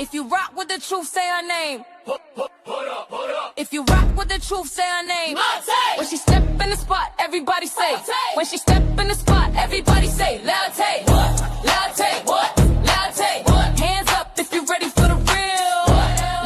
If you rock with the truth, say her name. If you rock with the truth, say her name. When she step in the spot, everybody say. When she step in the spot, everybody say. Latte, what? Latte, what? Latte, what? Hands up if you ready for the real.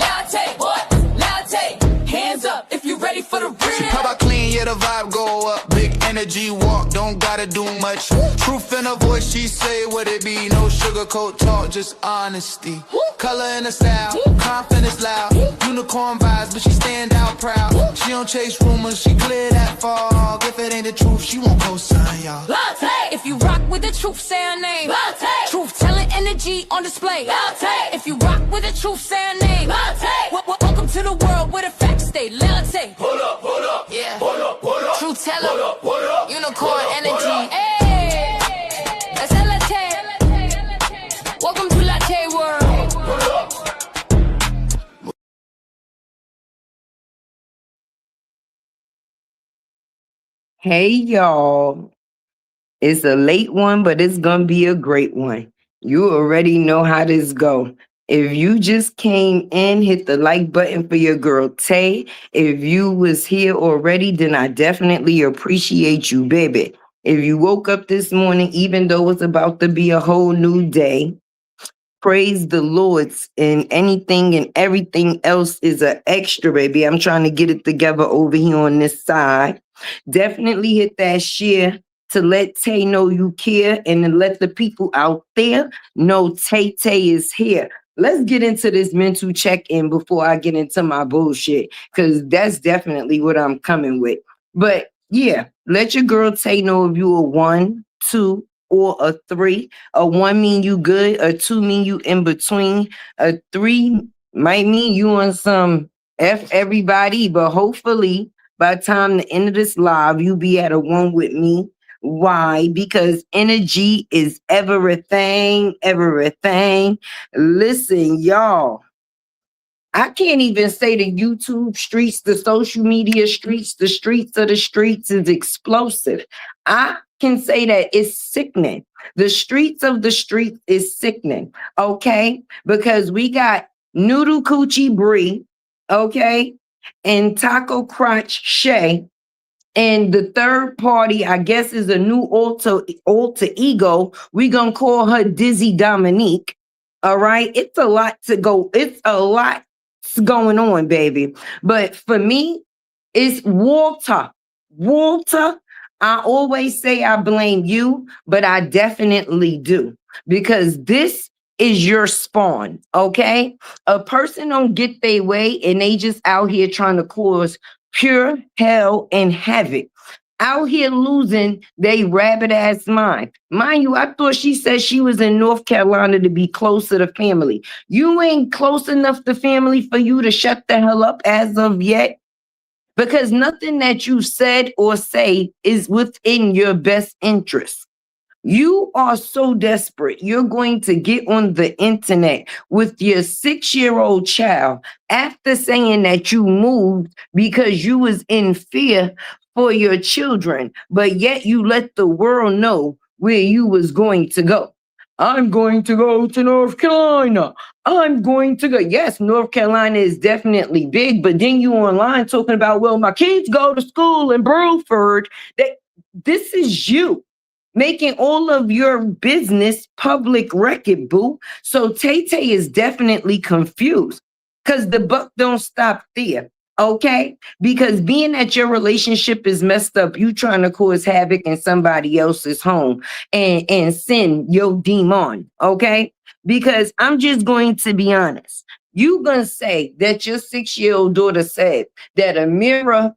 Latte, what? Latte, hands up if you ready for the real. She pop out clean, yeah, the vibe go up. Big energy walk, don't gotta do much. Truth in her voice, she say what it be. No sugarcoat talk, just honesty. Color in the style, confidence loud. Unicorn vibes, but she stand out proud. She don't chase rumors, she clear that fog. If it ain't the truth, she won't co-sign, y'all. Latte. If you rock with the truth, say her name. Latte. Truth telling energy on display. Latte. If you rock with the truth, say her name. Latte. Welcome to the world where the facts stay. Latte. Hold up, yeah. hold up. Truth teller, Hold up. unicorn energy. Hey, that's latte. Welcome to Latte World. Hey y'all, it's a late one, but it's gonna be a great one. You already know how this go. If you just came in, hit the like button for your girl Tay. If you was here already, then I definitely appreciate you, baby. If you woke up this morning, even though it's about to be a whole new day, praise the Lord, and anything and everything else is an extra, baby. I'm trying to get it together over here on this side. Definitely hit that share to let Tay know you care and to let the people out there know Tay is here. Let's get into this mental check-in before I get into my bullshit, because that's definitely what I'm coming with. But yeah, let your girl Tay know if you a 1, 2, or a 3. A 1 mean you good, a 2 mean you in between, a 3 might mean you on some F everybody, but hopefully by the time the end of this live, you be at a 1 with me. Why? Because energy is everything. Listen, y'all, I can't even say the YouTube streets, the social media streets, the streets of the streets is explosive. I can say that it's sickening. The streets of the streets is sickening, okay? Because we got Noodle Coochie Brie, okay? And Taco Crunch Shay. And the third party, I guess, is a new alter ego. We're going to call her Dizzy Dominique. All right? It's a lot to go. It's a lot going on, baby. But for me, it's Walter. Walter, I always say I blame you, but I definitely do. Because this is your spawn, okay? A person don't get their way and they just out here trying to cause pure hell and havoc. Out here losing they rabbit ass mind. Mind you, I thought she said she was in North Carolina to be closer to family. You ain't close enough to family for you to shut the hell up as of yet. Because nothing that you said or say is within your best interest. You are so desperate. You're going to get on the internet with your 6-year-old child after saying that you moved because you was in fear for your children, but yet you let the world know where you was going to go. I'm going to go to North Carolina. I'm going to go. Yes, North Carolina is definitely big, but then you online talking about, well, my kids go to school in Bruford. This is you making all of your business public record, boo. So Tay is definitely confused because the buck don't stop there, okay? Because being that your relationship is messed up, you trying to cause havoc in somebody else's home and send your demon, okay? Because I'm just going to be honest. You gonna say that your 6-year-old daughter said that Amira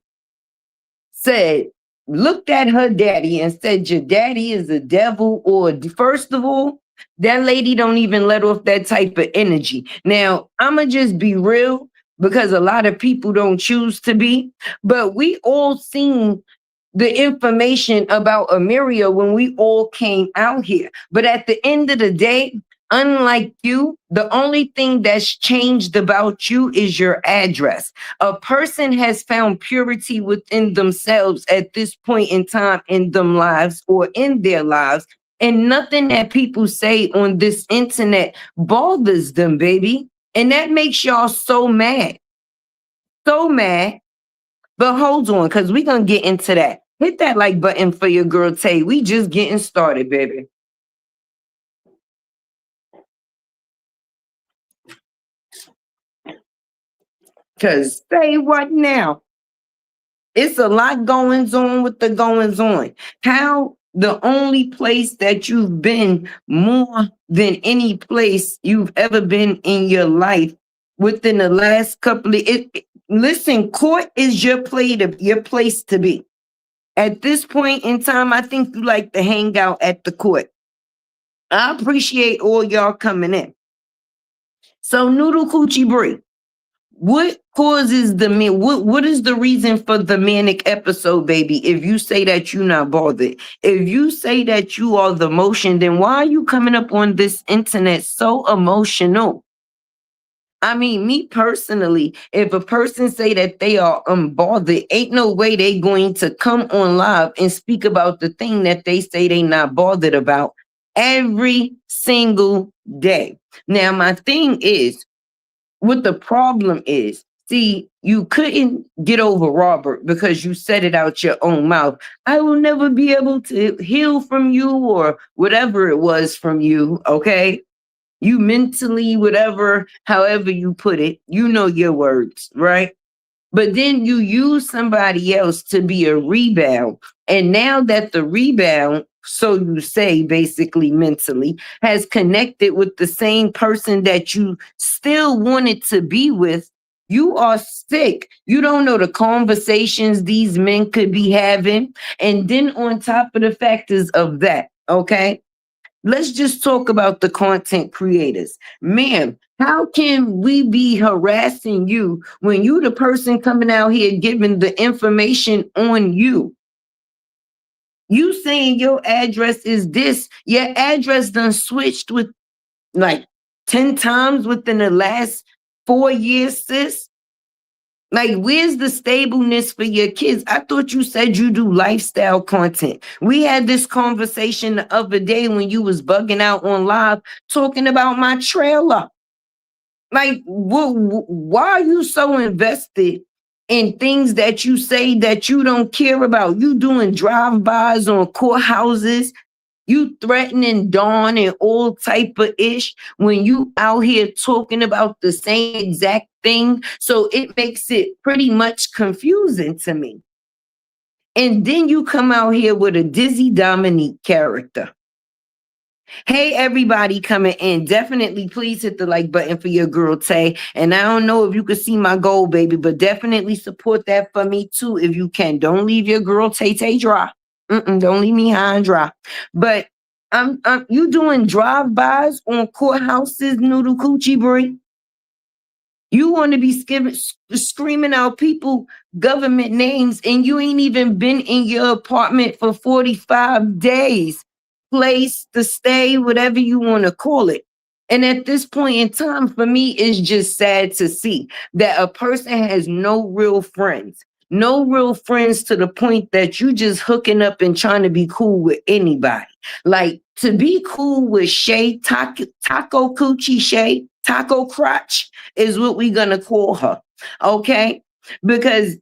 said, looked at her daddy and said, your daddy is a devil, or first of all, that lady don't even let off that type of energy. Now, I'ma just be real because a lot of people don't choose to be, but we all seen the information about Amiria when we all came out here. But at the end of the day, unlike you, the only thing that's changed about you is your address. A person has found purity within themselves at this point in time in them lives or in their lives. And nothing that people say on this internet bothers them, baby. And that makes y'all so mad. So mad. But hold on, because we're going to get into that. Hit that like button for your girl Tay. We just getting started, baby. Because say what now? It's a lot goings on with the goings on. How the only place that you've been more than any place you've ever been in your life within the last couple of listen, court is your place to be. At this point in time, I think you like to hang out at the court. I appreciate all y'all coming in. So Noodle Coochie Brie, what causes what is the reason for the manic episode, baby? If you say that you're not bothered, if you say that you are the motion, then why are you coming up on this internet so emotional? I mean, me personally, if a person say that they are unbothered, ain't no way they going to come on live and speak about the thing that they say they not bothered about every single day. Now, my thing is, what the problem is, see, you couldn't get over Robert because you said it out your own mouth. I will never be able to heal from you or whatever it was from you, okay? You mentally, whatever, however you put it, you know your words, right? But then you use somebody else to be a rebound. And now that the rebound, so you say, basically mentally, has connected with the same person that you still wanted to be with, you are sick. You don't know the conversations these men could be having. And then on top of the factors of that, okay? Let's just talk about the content creators. Ma'am, how can we be harassing you when you the person coming out here giving the information on you? You saying your address is this, your address done switched with like 10 times within the last 4 years, sis. Like, where's the stableness for your kids? I thought you said you do lifestyle content. We had this conversation the other day when you was bugging out on live talking about my trailer. Like, why are you so invested in things that you say that you don't care about? You doing drive-bys on courthouses. You threatening Dawn and all type of ish when you out here talking about the same exact thing. So it makes it pretty much confusing to me. And then you come out here with a Dizzy Dominique character. Hey, everybody coming in. Definitely please hit the like button for your girl Tay. And I don't know if you can see my goal, baby, but definitely support that for me too if you can. Don't leave your girl Tay dry. Don't leave me high and dry. But you doing drive-bys on courthouses, Noodle Coochie Brie? You want to be screaming out people government names and you ain't even been in your apartment for 45 days. Place to stay, whatever you want to call it. And at this point in time, for me, it's just sad to see that a person has no real friends. No real friends to the point that you just hooking up and trying to be cool with anybody. Like, to be cool with Shay, Taco Coochie Shay, Taco Crotch is what we're going to call her. Okay? Because,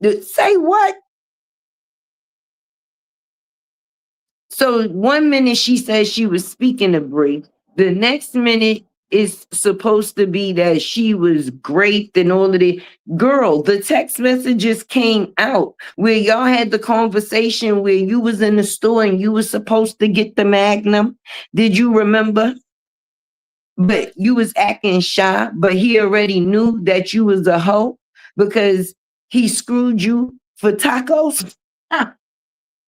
say what? So 1 minute she says she was speaking to Brie. The next minute is supposed to be that she was great and all of the girl. The text messages came out where y'all had the conversation where you was in the store and you was supposed to get the Magnum. Did you remember? But you was acting shy, but he already knew that you was a hoe because he screwed you for tacos.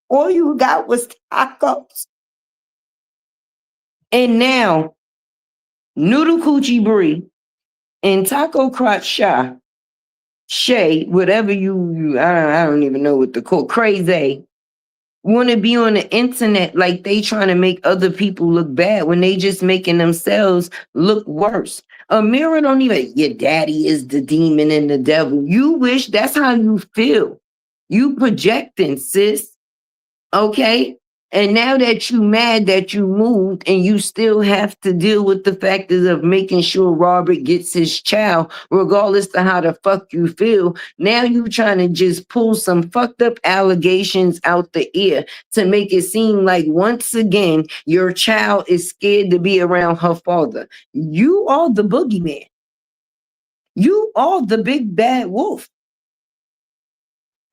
All you got was tacos. And now, Noodle Coochie Brie and Taco Crotch Shay, whatever I don't even know what to call, crazy, want to be on the internet like they trying to make other people look bad when they just making themselves look worse. Amira don't even, your daddy is the demon and the devil. You wish that's how you feel. You projecting, sis. Okay? And now that you mad that you moved and you still have to deal with the factors of making sure Robert gets his child, regardless of how the fuck you feel, now you trying to just pull some fucked up allegations out the ear to make it seem like once again your child is scared to be around her father. You are the boogeyman. You are the big bad wolf.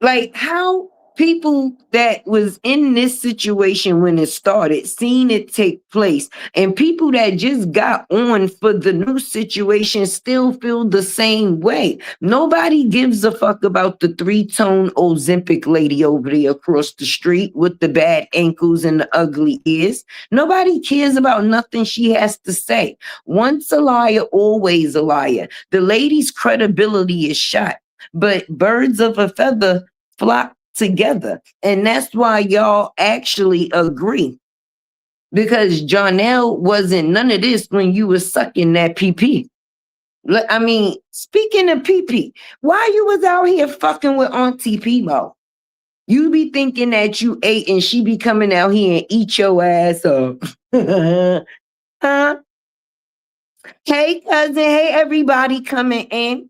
Like how people that was in this situation when it started, seen it take place, and people that just got on for the new situation still feel the same way. Nobody gives a fuck about the 3-tone Ozempic lady over there across the street with the bad ankles and the ugly ears. Nobody cares about nothing she has to say. Once a liar, always a liar. The lady's credibility is shot. But birds of a feather flock together. And that's why y'all actually agree. Because Jonelle wasn't none of this when you were sucking that PP. I mean, speaking of PP, why you was out here fucking with Auntie Pimo? You be thinking that you ate and she be coming out here and eat your ass up. Huh? Hey, cousin. Hey, everybody coming in.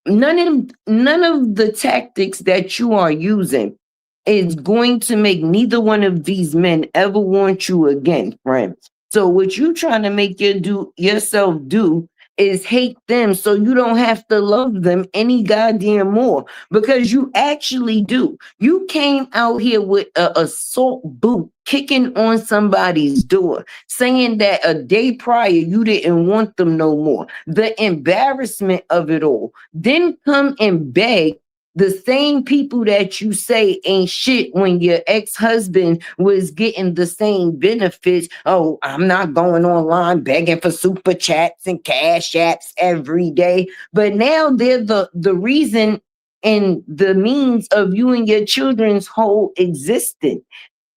None of the tactics that you are using is going to make neither one of these men ever want you again, friend. So what you trying to make yourself do is hate them so you don't have to love them any goddamn more, because you actually do. You came out here with an assault boot kicking on somebody's door, saying that a day prior you didn't want them no more. The embarrassment of it all. Then come and beg the same people that you say ain't shit when your ex-husband was getting the same benefits. Oh, I'm not going online begging for super chats and cash apps every day. But now they're the reason and the means of you and your children's whole existence.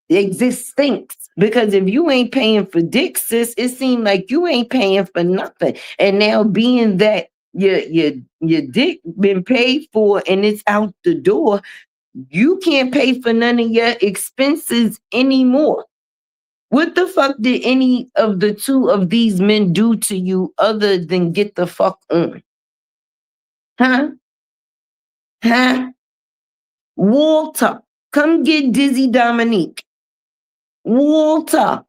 Because if you ain't paying for dick, sis, it seems like you ain't paying for nothing. And now being that your dick been paid for and it's out the door, you can't pay for none of your expenses anymore. What the fuck did any of the two of these men do to you other than get the fuck on? Huh? Walter, come get Dizzy Dominique. Walter,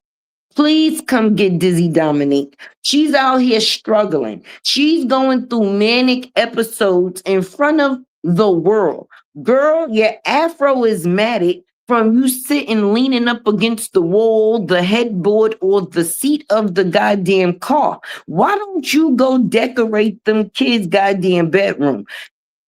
please come get Dizzy Dominique. She's out here struggling. She's going through manic episodes in front of the world. Girl, your afro is matted from you sitting leaning up against the wall, the headboard, or the seat of the goddamn car. Why don't you go decorate them kids' goddamn bedroom?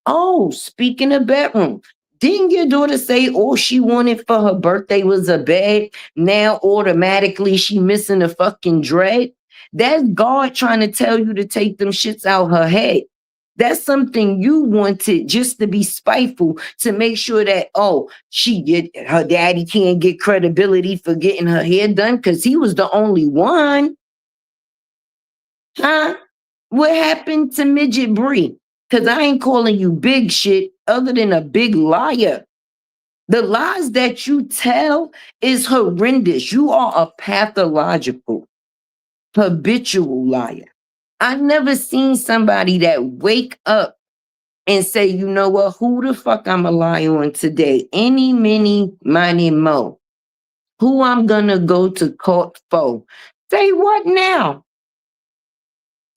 Oh, speaking of bedroom, didn't your daughter say all she wanted for her birthday was a bed? Now automatically she missing a fucking dread? That's God trying to tell you to take them shits out her head. That's something you wanted just to be spiteful, to make sure that, oh, her daddy can't get credibility for getting her hair done because he was the only one. Huh? What happened to Midget Bree? Because I ain't calling you big shit other than a big liar. The lies that you tell is horrendous. You are a pathological, habitual liar. I've never seen somebody that wake up and say, you know what, who the fuck I'ma lie on today? Any, many, miny, mo. Who I'm gonna go to court for? Say what now?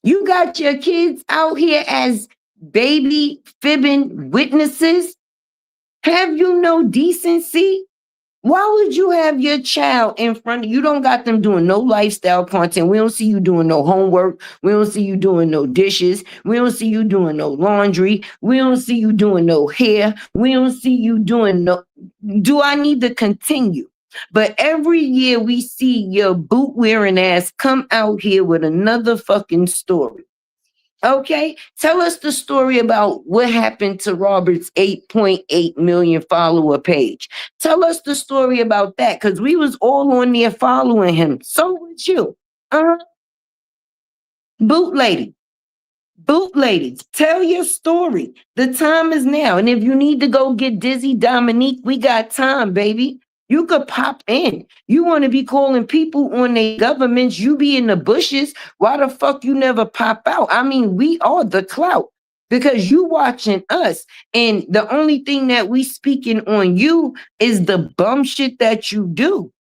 You got your kids out here as baby fibbing witnesses? Have you no decency? Why would you have your child in front of you? Don't got them doing no lifestyle content. We don't see you doing no homework. We don't see you doing no dishes. We don't see you doing no laundry. We don't see you doing no hair. We don't see you doing no. Do I need to continue? But every year we see your boot wearing ass come out here with another fucking story. Okay, tell us the story about what happened to Robert's 8.8 million follower page. Tell us the story about that, because we was all on there following him. So was you. Boot lady, tell your story. The time is now. And if you need to go get Dizzy Dominique, we got time, baby. You could pop in. You want to be calling people on their governments. You be in the bushes. Why the fuck you never pop out? I mean, we are the clout because you watching us. And the only thing that we speaking on you is the bum shit that you do.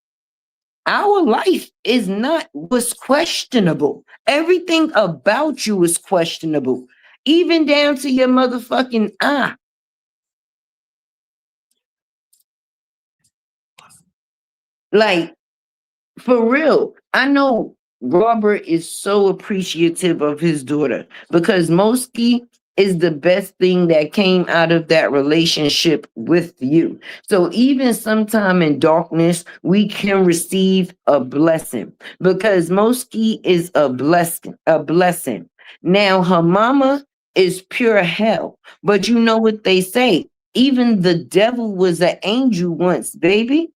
Our life is not was questionable. Everything about you is questionable. Even down to your motherfucking eye. Like, for real, I know Robert is so appreciative of his daughter because Mosky is the best thing that came out of that relationship with you. So even sometime in darkness, we can receive a blessing because Mosky is a blessing, a blessing. Now her mama is pure hell, but you know what they say? Even the devil was an angel once, baby.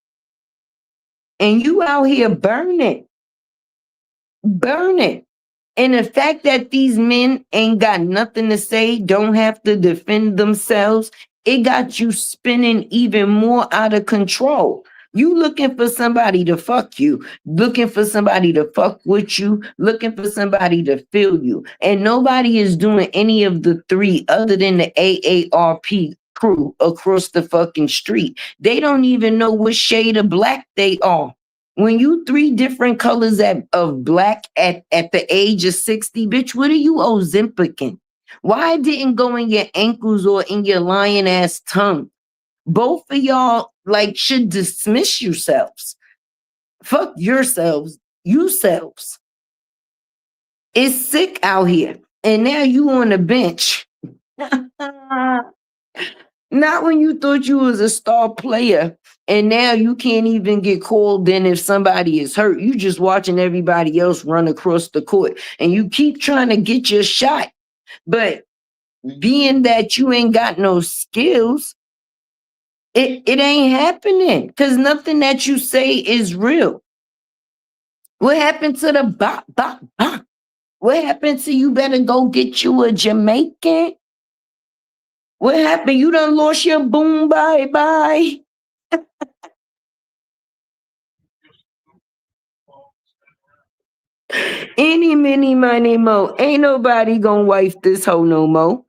And you out here burning, burning. And the fact that these men ain't got nothing to say, don't have to defend themselves, it got you spinning even more out of control. You looking for somebody to fuck you, looking for somebody to fuck with you, looking for somebody to feel you. And nobody is doing any of the three other than the AARP crew across the fucking street. They don't even know what shade of black they are. When you three different colors of black at the age of 60, bitch, what are you Ozempicing? Why it didn't go in your ankles or in your lion ass tongue? Both of y'all like should dismiss yourselves. Fuck yourselves, yourselves. It's sick out here. And now you on the bench. Not when you thought you was a star player and now you can't even get called in if somebody is hurt. You just watching everybody else run across the court and you keep trying to get your shot. But being that you ain't got no skills, it ain't happening because nothing that you say is real. What happened to the bop, bop, bop? What happened to you better go get you a Jamaican? What happened? You done lost your boom, bye bye. Any, many, money, mo. Ain't nobody gonna wife this hoe no more.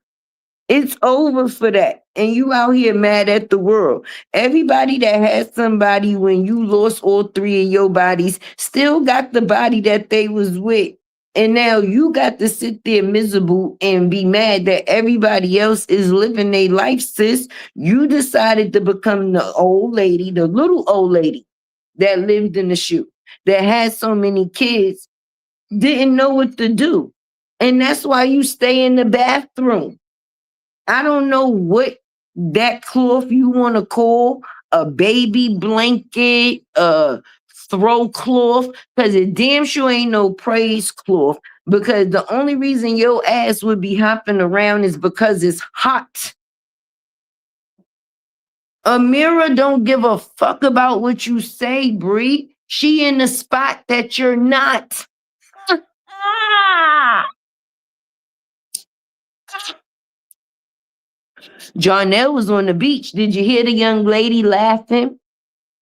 It's over for that. And you out here mad at the world. Everybody that had somebody when you lost all three of your bodies still got the body that they was with. And now you got to sit there miserable and be mad that everybody else is living their life, sis. You decided to become the old lady, the little old lady that lived in the shoe, that had so many kids, didn't know what to do. And that's why you stay in the bathroom. I don't know what that cloth you want to call a baby blanket, a throw cloth, because it damn sure ain't no praise cloth. Because the only reason your ass would be hopping around is because it's hot. Amira don't give a fuck about what you say, Bree. She in the spot that you're not. Jarnell was on the beach. Did you hear the young lady laughing?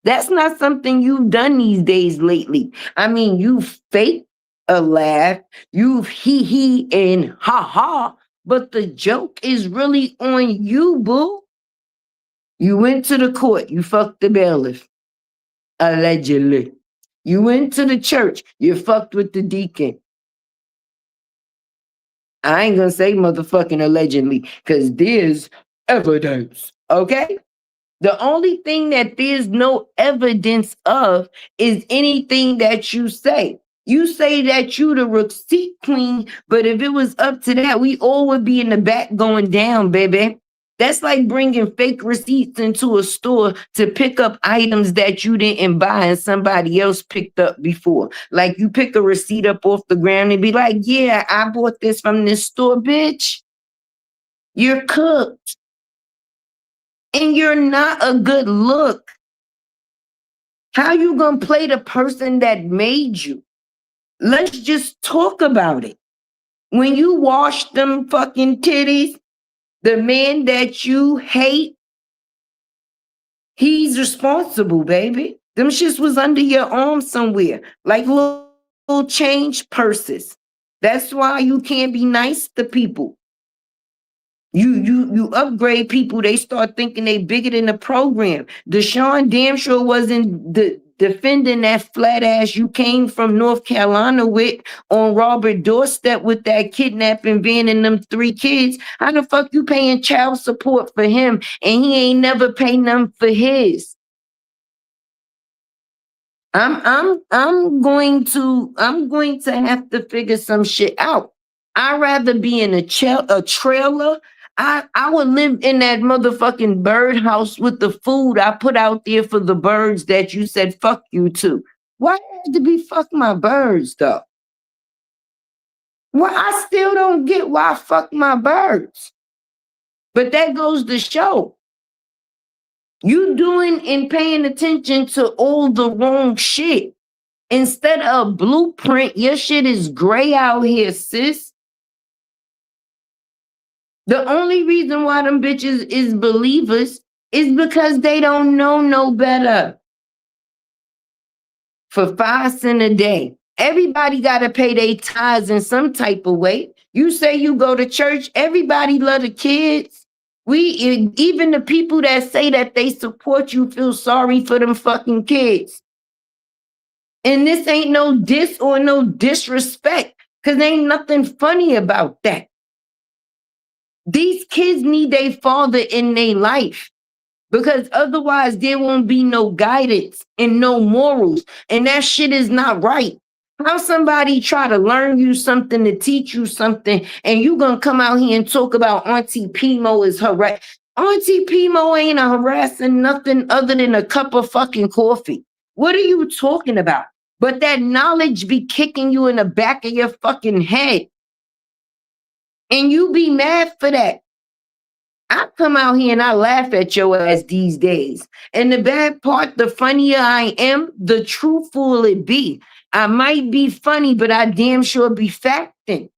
That's not something you've done these days lately. I mean, you fake a laugh, you've hee and ha ha, but the joke is really on you, boo. You went to the court, you fucked the bailiff, allegedly. You went to the church, you fucked with the deacon. I ain't gonna say motherfucking allegedly, because there's evidence, okay? The only thing that there's no evidence of is anything that you say. You say that you the receipt queen, but if it was up to that, we all would be in the back going down, baby. That's like bringing fake receipts into a store to pick up items that you didn't buy and somebody else picked up before. Like you pick a receipt up off the ground and be like, yeah, I bought this from this store, bitch. You're cooked. And you're not a good look. How you gonna play the person that made you? Let's just talk about it. When you wash them fucking titties, the man that you hate, he's responsible, baby. Them shits was under your arm somewhere, like little change purses. That's why you can't be nice to people. You upgrade people, they start thinking they bigger than the program. Deshaun damn sure wasn't defending that flat ass you came from North Carolina with on Robert doorstep with that kidnapping van and them 3 kids. How the fuck you paying child support for him and he ain't never pay none for his? I'm going to have to figure some shit out. I'd rather be in a trailer. I would live in that motherfucking birdhouse with the food I put out there for the birds that you said fuck you to. Why it had to be fuck my birds though? Well, I still don't get why I fuck my birds. But that goes to show you doing and paying attention to all the wrong shit. Instead of blueprint, your shit is gray out here, sis. The only reason why them bitches is believers is because they don't know no better. For 5 cents a day, everybody got to pay their tithes in some type of way. You say you go to church, everybody love the kids. Even the people that say that they support you feel sorry for them fucking kids. And this ain't no diss or no disrespect, because ain't nothing funny about that. These kids need their father in their life, because otherwise there won't be no guidance and no morals. And that shit is not right. How somebody try to learn you something, to teach you something, and you gonna come out here and talk about Auntie Pimo is harass. Auntie Pimo ain't a harassing nothing other than a cup of fucking coffee. What are you talking about? But that knowledge be kicking you in the back of your fucking head. And you be mad for that. I come out here and I laugh at your ass these days. And the bad part, the funnier I am, the truthful will it be. I might be funny, but I damn sure be facting.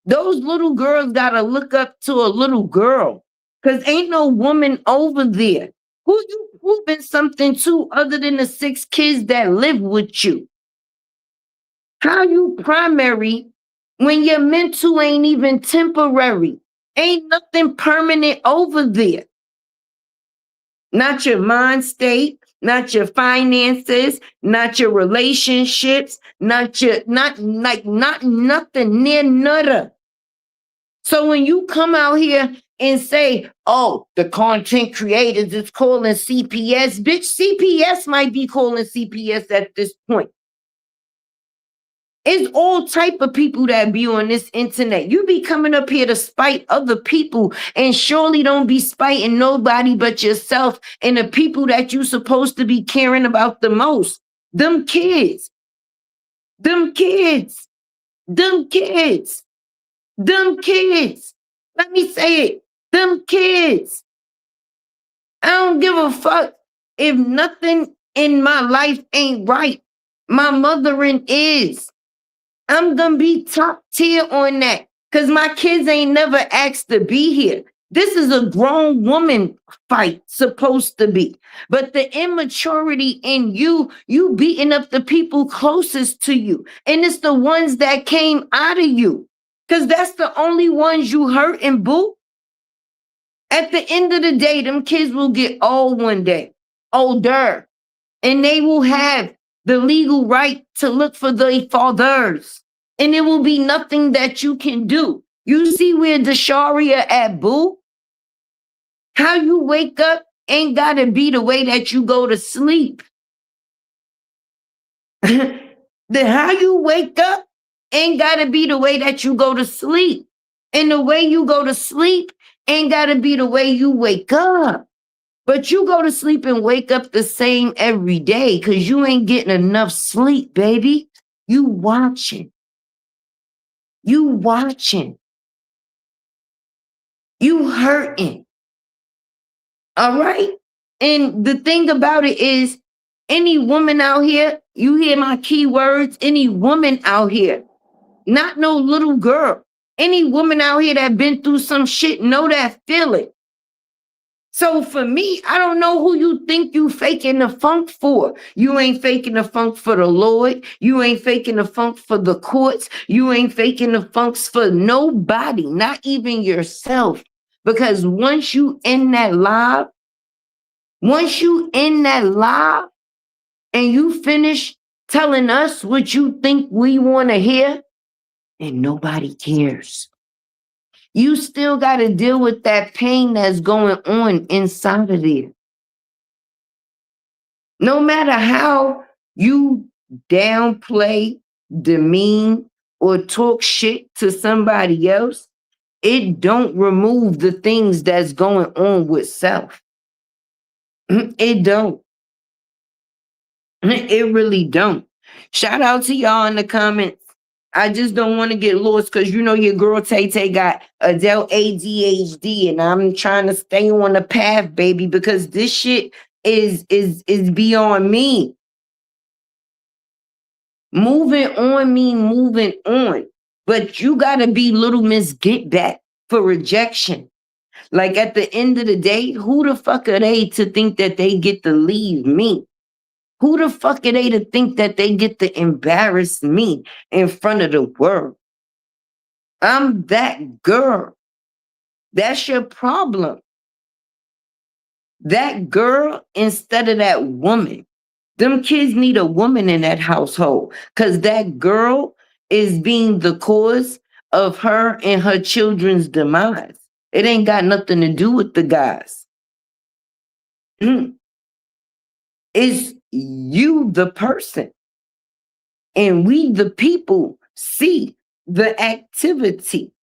Those little girls gotta look up to a little girl, because ain't no woman over there. Who you proving something to other than the 6 kids that live with you? How you primary when your mental ain't even temporary? Ain't nothing permanent over there. Not your mind state, not your finances, not your relationships, not nothing near nada. So when you come out here and say, oh, the content creators is calling CPS, bitch, CPS might be calling CPS at this point. It's all type of people that be on this internet. You be coming up here to spite other people, and surely don't be spiting nobody but yourself and the people that you supposed to be caring about the most. Them kids. Them kids. Them kids. Them kids. Let me say it. Them kids. I don't give a fuck if nothing in my life ain't right. My mothering is. I'm gonna be top tier on that, because my kids ain't never asked to be here. This is a grown woman fight, supposed to be. But the immaturity in you beating up the people closest to you. And it's the ones that came out of you, because that's the only ones you hurt and boo. At the end of the day, them kids will get old one day, older, and they will have the legal right to look for their fathers. And there will be nothing that you can do. You see where Dasharia at, boo? How you wake up ain't gotta be the way that you go to sleep. How you wake up ain't gotta be the way that you go to sleep. And the way you go to sleep ain't gotta be the way you wake up. But you go to sleep and wake up the same every day, because you ain't getting enough sleep, baby. You watching. You watching. You hurting. All right? And the thing about it is, any woman out here, you hear my keywords, any woman out here, not no little girl, any woman out here that been through some shit, know that feeling. So for me, I don't know who you think you faking the funk for. You ain't faking the funk for the Lord. You ain't faking the funk for the courts. You ain't faking the funks for nobody, not even yourself. Because once you in that live and you finish telling us what you think we want to hear, and nobody cares. You still got to deal with that pain that's going on inside of there. No matter how you downplay, demean, or talk shit to somebody else, it don't remove the things that's going on with self. It don't. It really don't. Shout out to y'all in the comments. I just don't want to get lost because you know your girl Tay Tay got adult ADHD, and I'm trying to stay on the path, baby, because this shit is beyond me. Moving on. But you gotta be little Miss Get Back for rejection. Like at the end of the day, who the fuck are they to think that they get to leave me? Who the fuck are they to think that they get to embarrass me in front of the world? I'm that girl. That's your problem. That girl instead of that woman. Them kids need a woman in that household because that girl is being the cause of her and her children's demise. It ain't got nothing to do with the guys. It's you, the person. And we, the people, see the activity.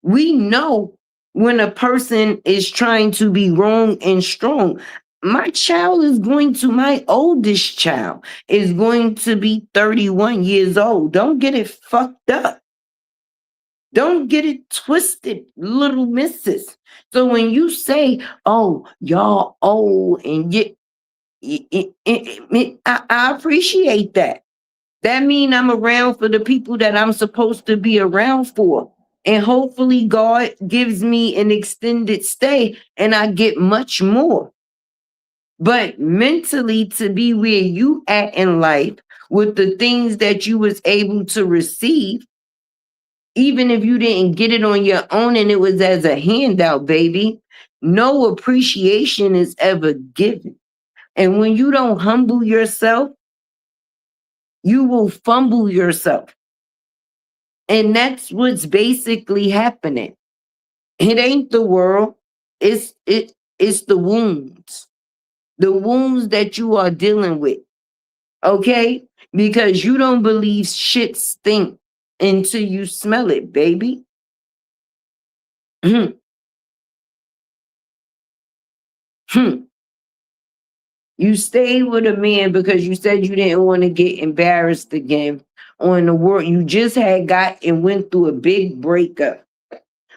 We know when a person is trying to be wrong and strong. My oldest child is going to be 31 years old. Don't get it fucked up. Don't get it twisted, little missus. So when you say, oh, y'all old and I appreciate that. That means I'm around for the people that I'm supposed to be around for. And hopefully God gives me an extended stay and I get much more. But mentally to be where you at in life with the things that you was able to receive, even if you didn't get it on your own and it was as a handout, baby, no appreciation is ever given. And when you don't humble yourself, you will fumble yourself. And that's what's basically happening. It ain't the world. It's the wounds. The wounds that you are dealing with. Okay? Because you don't believe shit stink until you smell it, baby. You stayed with a man because you said you didn't want to get embarrassed again on the world. You just had got and went through a big breakup.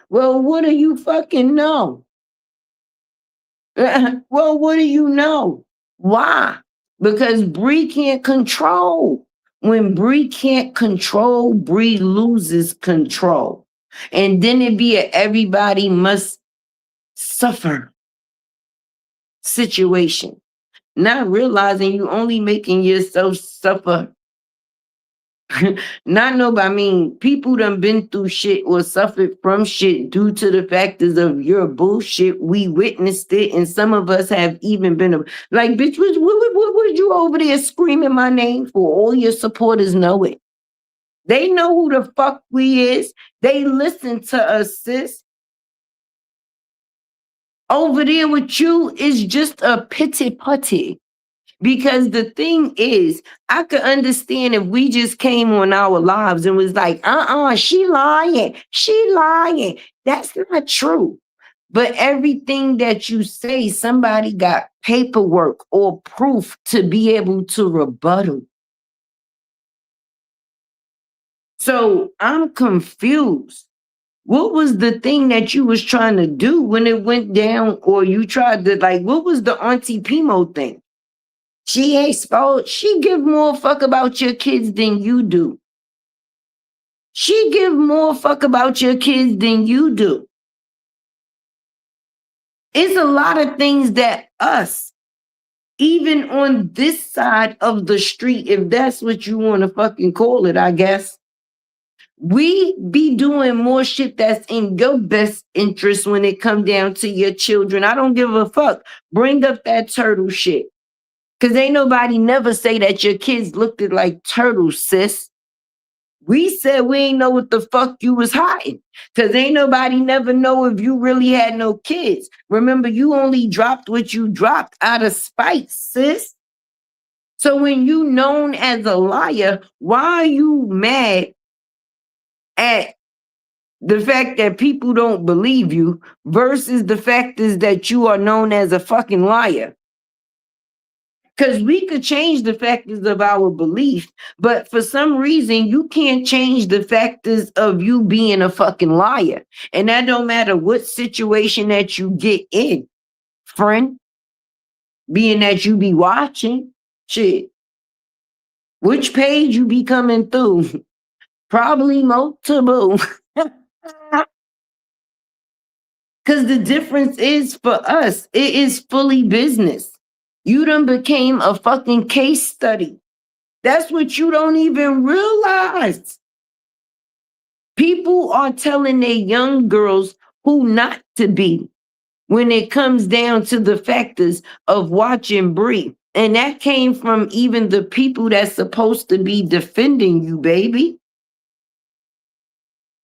Well, what do you fucking know? Well, what do you know? Why? Because Bree can't control. When Bree can't control, Bree loses control. And then it be a everybody must suffer situation. Not realizing you only making yourself suffer. People done been through shit or suffered from shit due to the factors of your bullshit. We witnessed it, and some of us have even been like, bitch, what was you over there screaming my name for? All your supporters know it. They know who the fuck we is. They listen to us, sis. Over there with you is just a pity putty. Because the thing is, I could understand if we just came on our lives and was like, she lying. That's not true. But everything that you say, somebody got paperwork or proof to be able to rebuttal. So I'm confused. What was the thing that you was trying to do when it went down, or you tried to what was the Auntie Pimo thing? She ain't spoiled. She give more fuck about your kids than you do. She give more fuck about your kids than you do. It's a lot of things that us, even on this side of the street, if that's what you want to fucking call it, I guess, we be doing more shit that's in your best interest when it come down to your children. I don't give a fuck. Bring up that turtle shit. Cause ain't nobody never say that your kids looked like turtles, sis. We said we ain't know what the fuck you was hiding. Cause ain't nobody never know if you really had no kids. Remember, you only dropped what you dropped out of spite, sis. So when you known as a liar, why are you mad at the fact that people don't believe you versus the fact is that you are known as a fucking liar? Because we could change the factors of our belief, but for some reason, you can't change the factors of you being a fucking liar. And that don't matter what situation that you get in, friend, being that you be watching, shit, which page you be coming through? Probably multiple. Because the difference is for us, it is fully business. You done became a fucking case study. That's what you don't even realize. People are telling their young girls who not to be when it comes down to the factors of watching Bree. And that came from even the people that's supposed to be defending you, baby.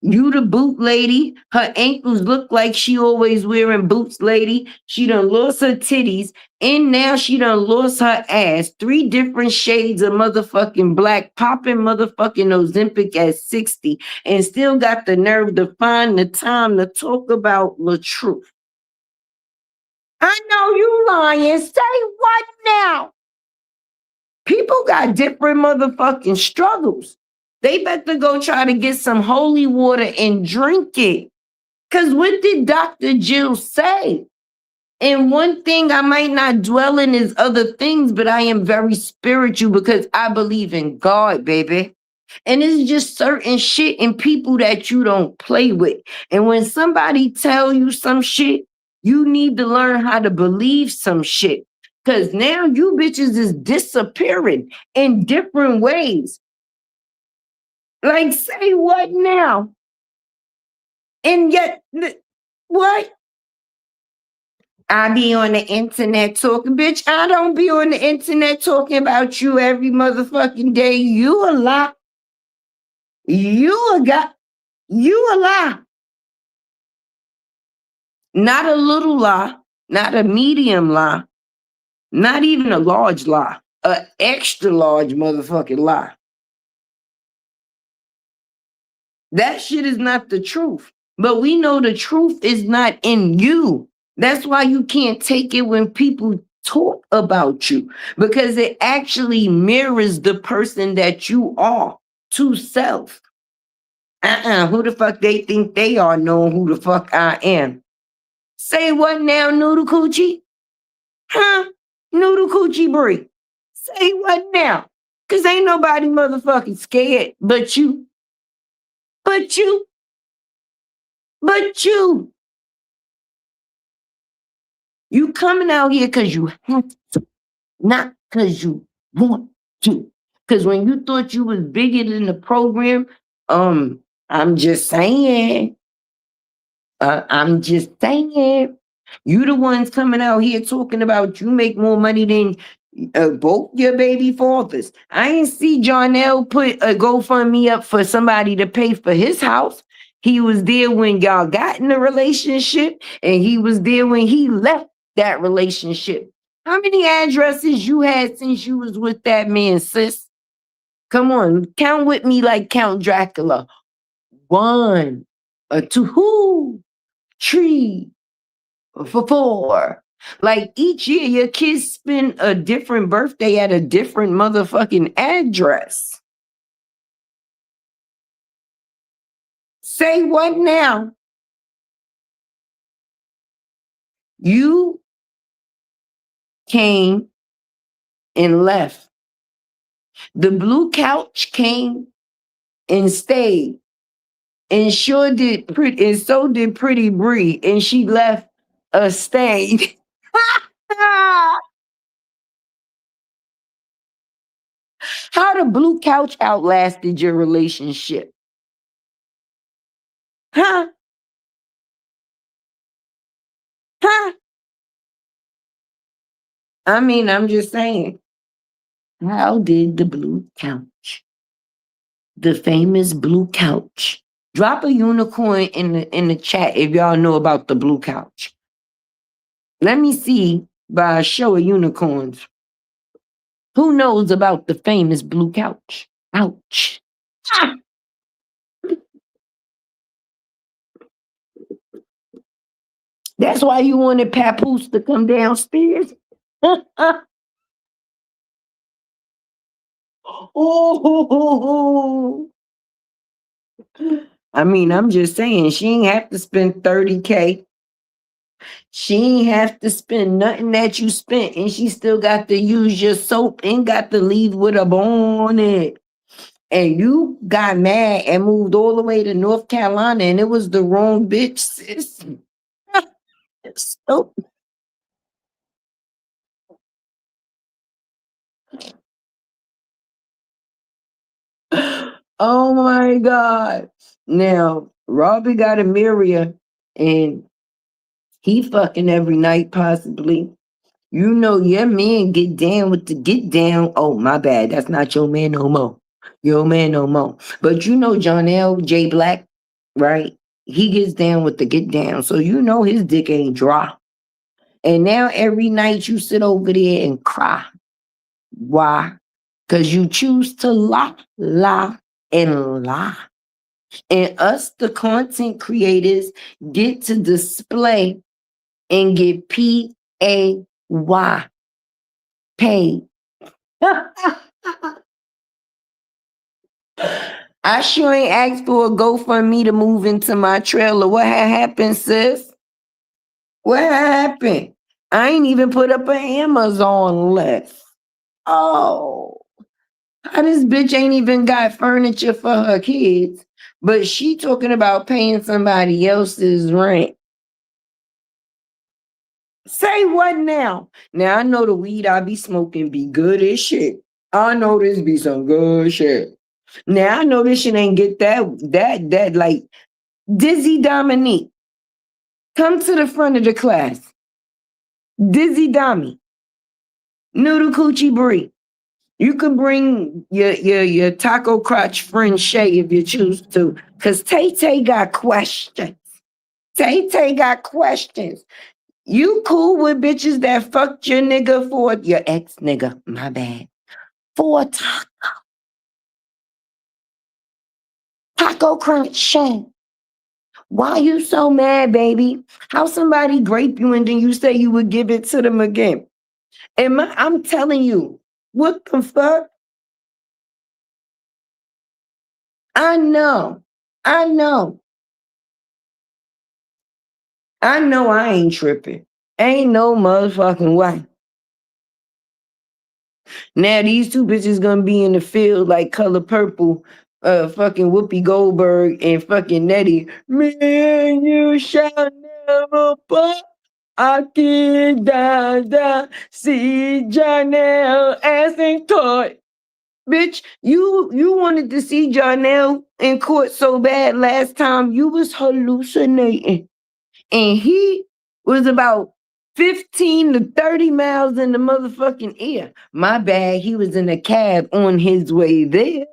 You the boot lady. Her ankles look like she always wearing boots, lady. She done lost her titties. And now she done lost her ass. 3 different shades of motherfucking black, popping motherfucking Ozempic at 60. And still got the nerve to find the time to talk about the truth. I know you lying. Say what now? People got different motherfucking struggles. They better go try to get some holy water and drink it. Because what did Dr. Jill say? And one thing I might not dwell in is other things, but I am very spiritual because I believe in God, baby. And it's just certain shit and people that you don't play with. And when somebody tell you some shit, you need to learn how to believe some shit. Because now you bitches is disappearing in different ways. Like, say what now? And yet, what? I be on the internet talking, bitch. I don't be on the internet talking about you every motherfucking day. You a lie. You a lie. Not a little lie, not a medium lie, not even a large lie, an extra large motherfucking lie. That shit is not the truth. But we know the truth is not in you. That's why you can't take it when people talk about you, because it actually mirrors the person that you are to self. Who the fuck they think they are knowing who the fuck I am? Say what now, Noodle Coochie? Huh? Noodle Coochie Brie. Say what now? Because ain't nobody motherfucking scared but you. But you. But you. You coming out here because you have to, not because you want to. Because when you thought you was bigger than the program, I'm just saying. I'm just saying. You the ones coming out here talking about you make more money than both your baby fathers. I ain't see Jarnell put a GoFundMe up for somebody to pay for his house. He was there when y'all got in a relationship, and he was there when he left that relationship. How many addresses you had since you was with that man, sis? Come on, count with me like Count Dracula. 1, 2, 3, 4. Like each year, your kids spend a different birthday at a different motherfucking address. Say what now? You came and left. The blue couch came and stayed. And sure did pretty, and so did Pretty Bree. And she left a stain. How the blue couch outlasted your relationship? Huh? Huh? I mean, I'm just saying. How did the blue couch, the famous blue couch, drop a unicorn in the chat if y'all know about the blue couch? Let me see by a show of unicorns. Who knows about the famous blue couch? Ouch. Ah! That's why you wanted Papoose to come downstairs. Oh, I mean, I'm just saying, she ain't have to spend 30K. She ain't have to spend nothing that you spent, and she still got to use your soap and got to leave with a bone on it. And you got mad and moved all the way to North Carolina, and it was the wrong bitch, sis. So, oh my God. Now, Robbie got a Miria, and he fucking every night, possibly. You know, your man get down with the get down. Oh, my bad. That's not your man no more. Your man no more. But you know, John L. J. Black, right? He gets down with the get down. So you know his dick ain't dry. And now every night you sit over there and cry. Why? Because you choose to lie, and lie. And us, the content creators, get to display and get PAY paid. I sure ain't asked for a GoFundMe to move into my trailer. What had happened, sis? What happened? I ain't even put up an Amazon list. Oh, how this bitch ain't even got furniture for her kids, but she talking about paying somebody else's rent. Say what now? Now I know the weed I be smoking be good as shit. I know this be some good shit. Now I know this shit ain't get that like Dizzy Dominique. Come to the front of the class. Dizzy Dommy. Noodle Coochie Brie. You could bring your taco crotch friend Shay if you choose to. Cause Tay got questions. Tay got questions. You cool with bitches that fucked your nigga for your ex nigga, my bad. For a taco crunch Shay. Why you so mad, baby? How somebody grape you and then you say you would give it to them again? And I'm telling you, what the fuck? I know I ain't tripping. Ain't no motherfucking way. Now these two bitches gonna be in the field like Color Purple, fucking Whoopi Goldberg and fucking Nettie. Me and you shall never part. I can't die, see Janelle as in court. Bitch, you wanted to see Janelle in court so bad last time you was hallucinating. And he was about 15 to 30 miles in the motherfucking air. My bad, he was in a cab on his way there.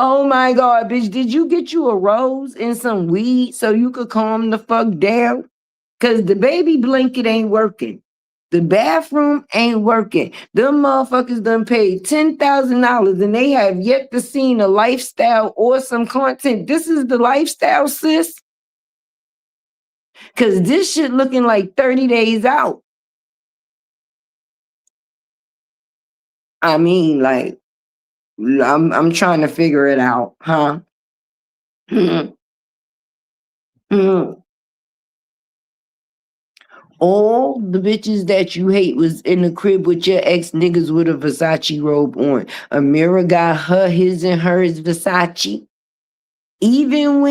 Oh my God, bitch, did you get you a rose and some weed so you could calm the fuck down? Because the baby blanket ain't working. The bathroom ain't working. Them motherfuckers done paid $10,000 and they have yet to see a lifestyle or some content. This is the lifestyle, sis. Because this shit looking like 30 days out. I mean, like, I'm trying to figure it out, huh? All the bitches that you hate was in the crib with your ex niggas with a Versace robe on. Amira got his and hers Versace. Even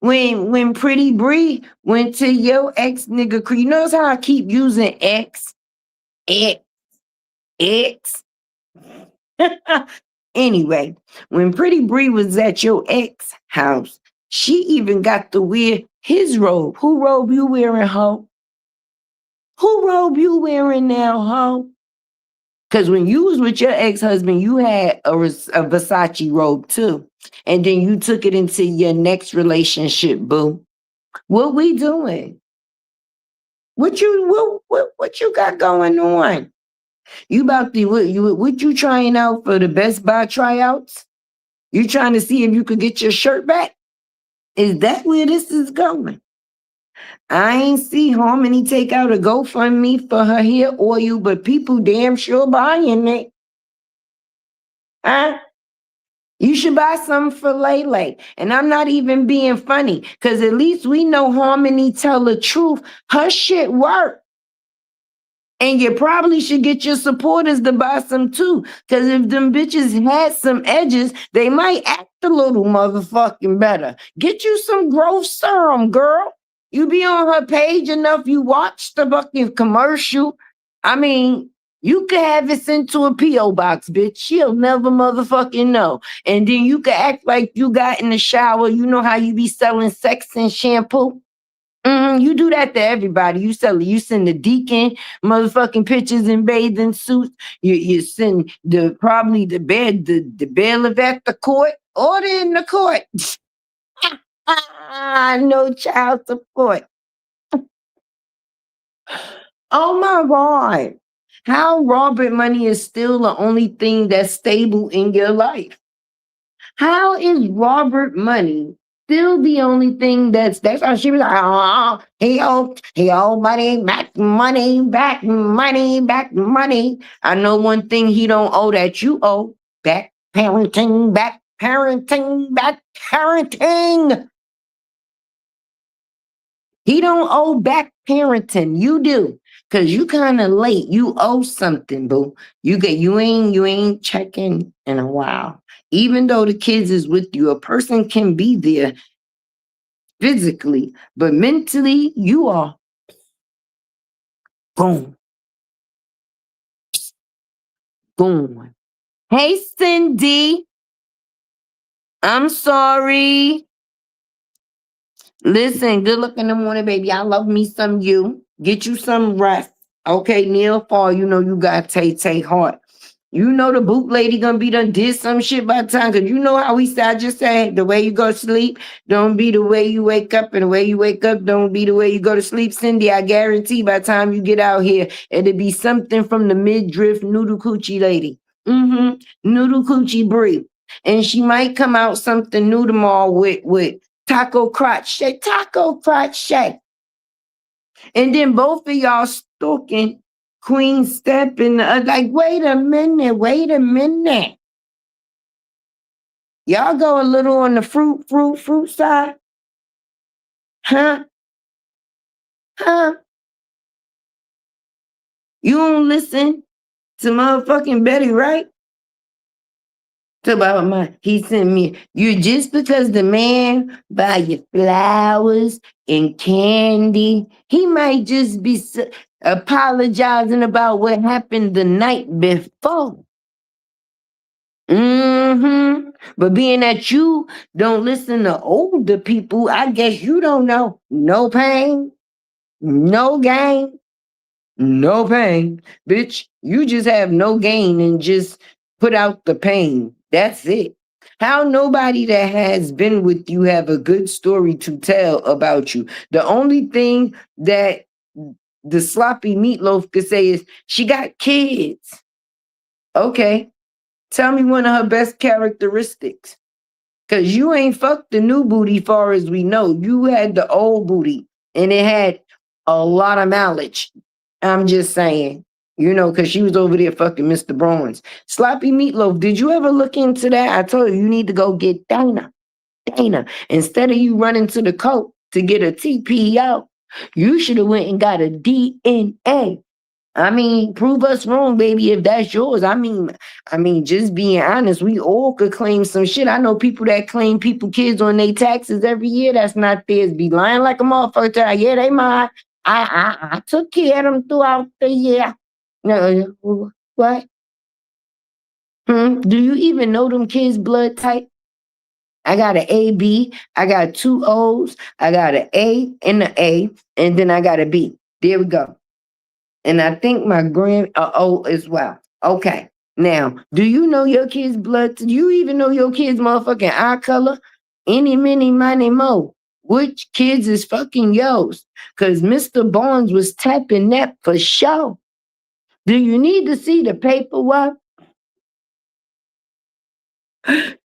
when Pretty Bree went to your ex nigga, you notice how I keep using X, X, X. Anyway, when Pretty Bree was at your ex house, she even got to wear his robe. Who robe you wearing, ho? Who robe you wearing now, ho? Because when you was with your ex-husband, you had a Versace robe too. And then you took it into your next relationship, boo. What we doing? What you got going on? You about to what you trying out for the Best Buy tryouts? You trying to see if you could get your shirt back? Is that where this is going? I ain't see Harmony take out a GoFundMe for her hair oil, but people damn sure buying it. Huh? You should buy some for Lele. And I'm not even being funny, because at least we know Harmony tell the truth. Her shit work. And you probably should get your supporters to buy some too. Because if them bitches had some edges, they might act a little motherfucking better. Get you some growth serum, girl. You be on her page enough, you watch the fucking commercial. I mean, you could have it sent to a P.O. box, bitch. She'll never motherfucking know. And then you could act like you got in the shower. You know how you be selling sex and shampoo? You do that to everybody. You send the deacon motherfucking pictures in bathing suits. You send probably the bailiff at the court. Order in the court. No child support. Oh my God. How Robert money is still the only thing that's stable in your life? How is Robert money still the only thing that's how she was like, oh, he owed money, back money, back money, back money. I know one thing he don't owe that you owe. Back parenting, back parenting, back parenting. He don't owe back parenting. You do. Cause you kind of late. You owe something, boo. You ain't checking in a while. Even though the kids is with you, a person can be there physically, but mentally you are gone. Gone. Hey, Cindy. I'm sorry. Listen, good luck in the morning, baby. I love me some you. Get you some rest. Okay, Neil Fall, you know you got Tay heart. You know the boot lady gonna be done did some shit by the time, cause you know how we said, I just said the way you go to sleep don't be the way you wake up, and the way you wake up don't be the way you go to sleep. Cindy, I guarantee by the time you get out here, it'll be something from the midriff noodle coochie lady. Noodle coochie Brie. And she might come out something new tomorrow with taco crotch shake, taco crotch shake. And then both of y'all stalking Queen Step and like, wait a minute. Y'all go a little on the fruit side? Huh? You don't listen to motherfucking Betty, right? He sent me, you just because the man buy you flowers and candy, he might just be apologizing about what happened the night before. But being that you don't listen to older people, I guess you don't know. No pain, no gain, no pain. Bitch, you just have no gain and just put out the pain. That's it. How nobody that has been with you have a good story to tell about you. The only thing that the sloppy meatloaf could say is she got kids. Okay. Tell me one of her best characteristics. Cause you ain't fucked the new booty far as we know. You had the old booty and it had a lot of mileage. I'm just saying. You know, because she was over there fucking Mr. Bronze. Sloppy Meatloaf, did you ever look into that? I told you need to go get Dana. Instead of you running to the coat to get a TPO, you should have went and got a DNA. I mean, prove us wrong, baby, if that's yours. Just being honest, we all could claim some shit. I know people that claim people kids on their taxes every year. That's not theirs. Be lying like a motherfucker. Yeah, they mine. I took care of them throughout the year. No, what? Do you even know them kids' blood type? I got an AB, I got two O's, I got an A and an A, and then I got a B. There we go. And I think my grand O as well. Okay. Now, do you know your kid's blood? Do you even know your kid's motherfucking eye color? Any, many, miny, mo. Which kids is fucking yours? Because Mr. Barnes was tapping that for sure. Do you need to see the paperwork?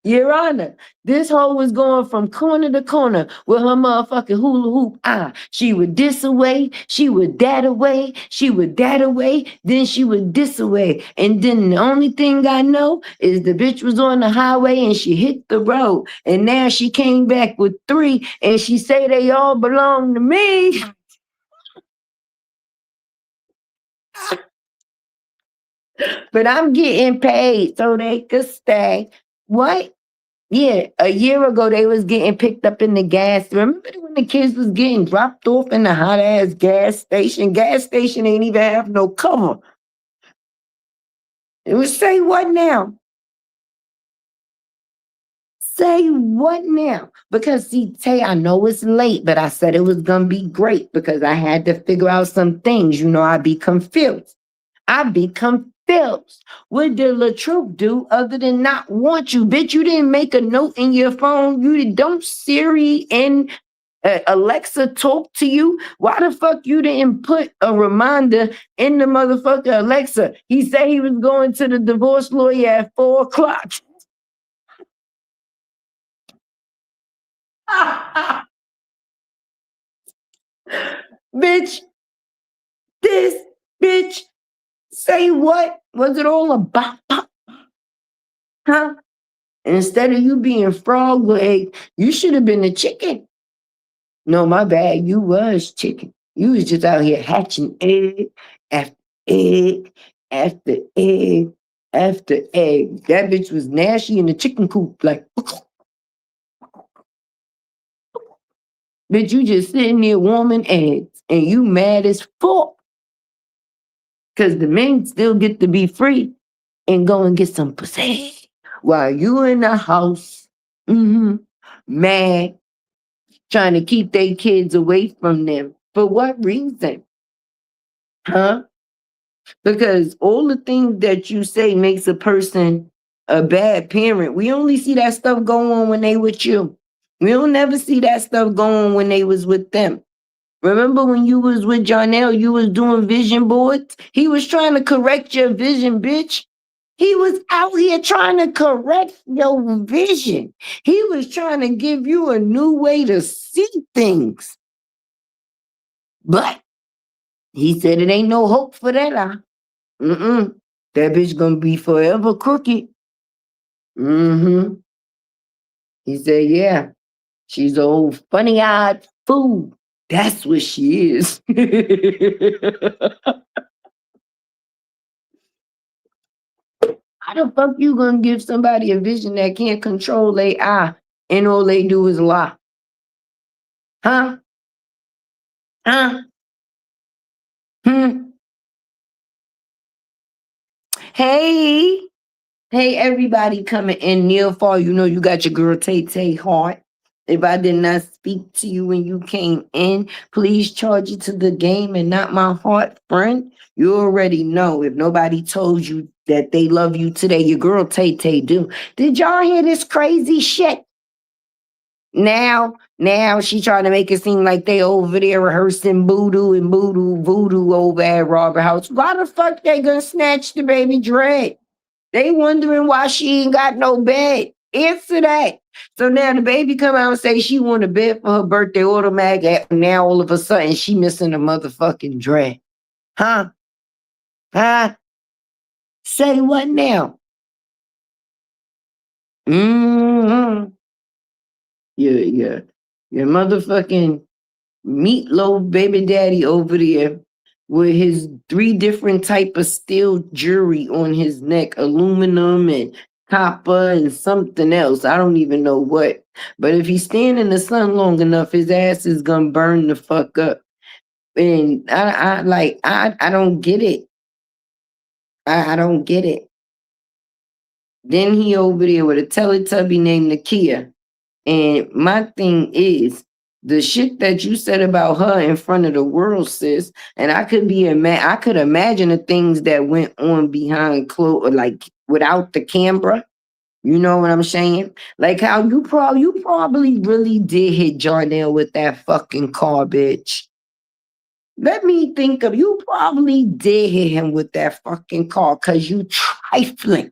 Your Honor, this hoe was going from corner to corner with her motherfucking hula hoop eye. She would this away, she would that away, she would that away, then she would this away. And then the only thing I know is the bitch was on the highway and she hit the road. And now she came back with 3 and she say they all belong to me. But I'm getting paid so they could stay. What? Yeah, a year ago they was getting picked up in the gas. Remember when the kids was getting dropped off in the hot ass gas station? Gas station ain't even have no cover. It was say what now? Say what now? Because see, Tay, I know it's late, but I said it was gonna be great because I had to figure out some things. You know, I'd be confused. I'd be confused. What did LaTruth do other than not want you? Bitch, you didn't make a note in your phone. Don't Siri and Alexa talk to you. Why the fuck you didn't put a reminder in the motherfucker Alexa? He said he was going to the divorce lawyer at 4:00. Bitch, this bitch, say what was it all about? Huh? Instead of you being frog leg, you should have been a chicken. No, my bad. You was chicken. You was just out here hatching egg after egg after egg after egg. That bitch was nasty in the chicken coop. Like, bitch, you just sitting there warming eggs and you mad as fuck. Because the men still get to be free and go and get some pussy while you in the house, mad, trying to keep their kids away from them. For what reason? Huh? Because all the things that you say makes a person a bad parent. We only see that stuff go on when they with you. We don't never see that stuff go on when they was with them. Remember when you was with Jarnell, you was doing vision boards? He was trying to correct your vision, bitch. He was out here trying to correct your vision. He was trying to give you a new way to see things. But he said it ain't no hope for that. That bitch gonna be forever crooked. He said, yeah, she's an old funny-eyed fool. That's what she is. How the fuck you gonna give somebody a vision that can't control their eye and all they do is lie? Huh? Huh? Hey. Hey, everybody coming in near far. You know you got your girl Tay heart. If I did not speak to you when you came in, please charge it to the game and not my heart, friend. You already know. If nobody told you that they love you today, your girl Tay do. Did y'all hear this crazy shit? Now she trying to make it seem like they over there rehearsing voodoo over at Robert House. Why the fuck they gonna snatch the baby dread? They wondering why she ain't got no bed. Answer that. So now the baby come out and say she want a bed for her birthday automatic. Now all of a sudden she missing a motherfucking dread. Huh? Huh? Say what now? Your motherfucking meatloaf baby daddy over there with his 3 different type of steel jewelry on his neck, aluminum and copper and something else. I don't even know what. But if he stand in the sun long enough, his ass is gonna burn the fuck up. And I don't get it. I don't get it. Then he over there with a Teletubby named Nakia. And my thing is, the shit that you said about her in front of the world, sis, and I could imagine the things that went on behind closed, like without the camera. You know what I'm saying? Like how you probably really did hit Jarnell with that fucking car, bitch. Let me think of, you probably did hit him with that fucking car because you trifling.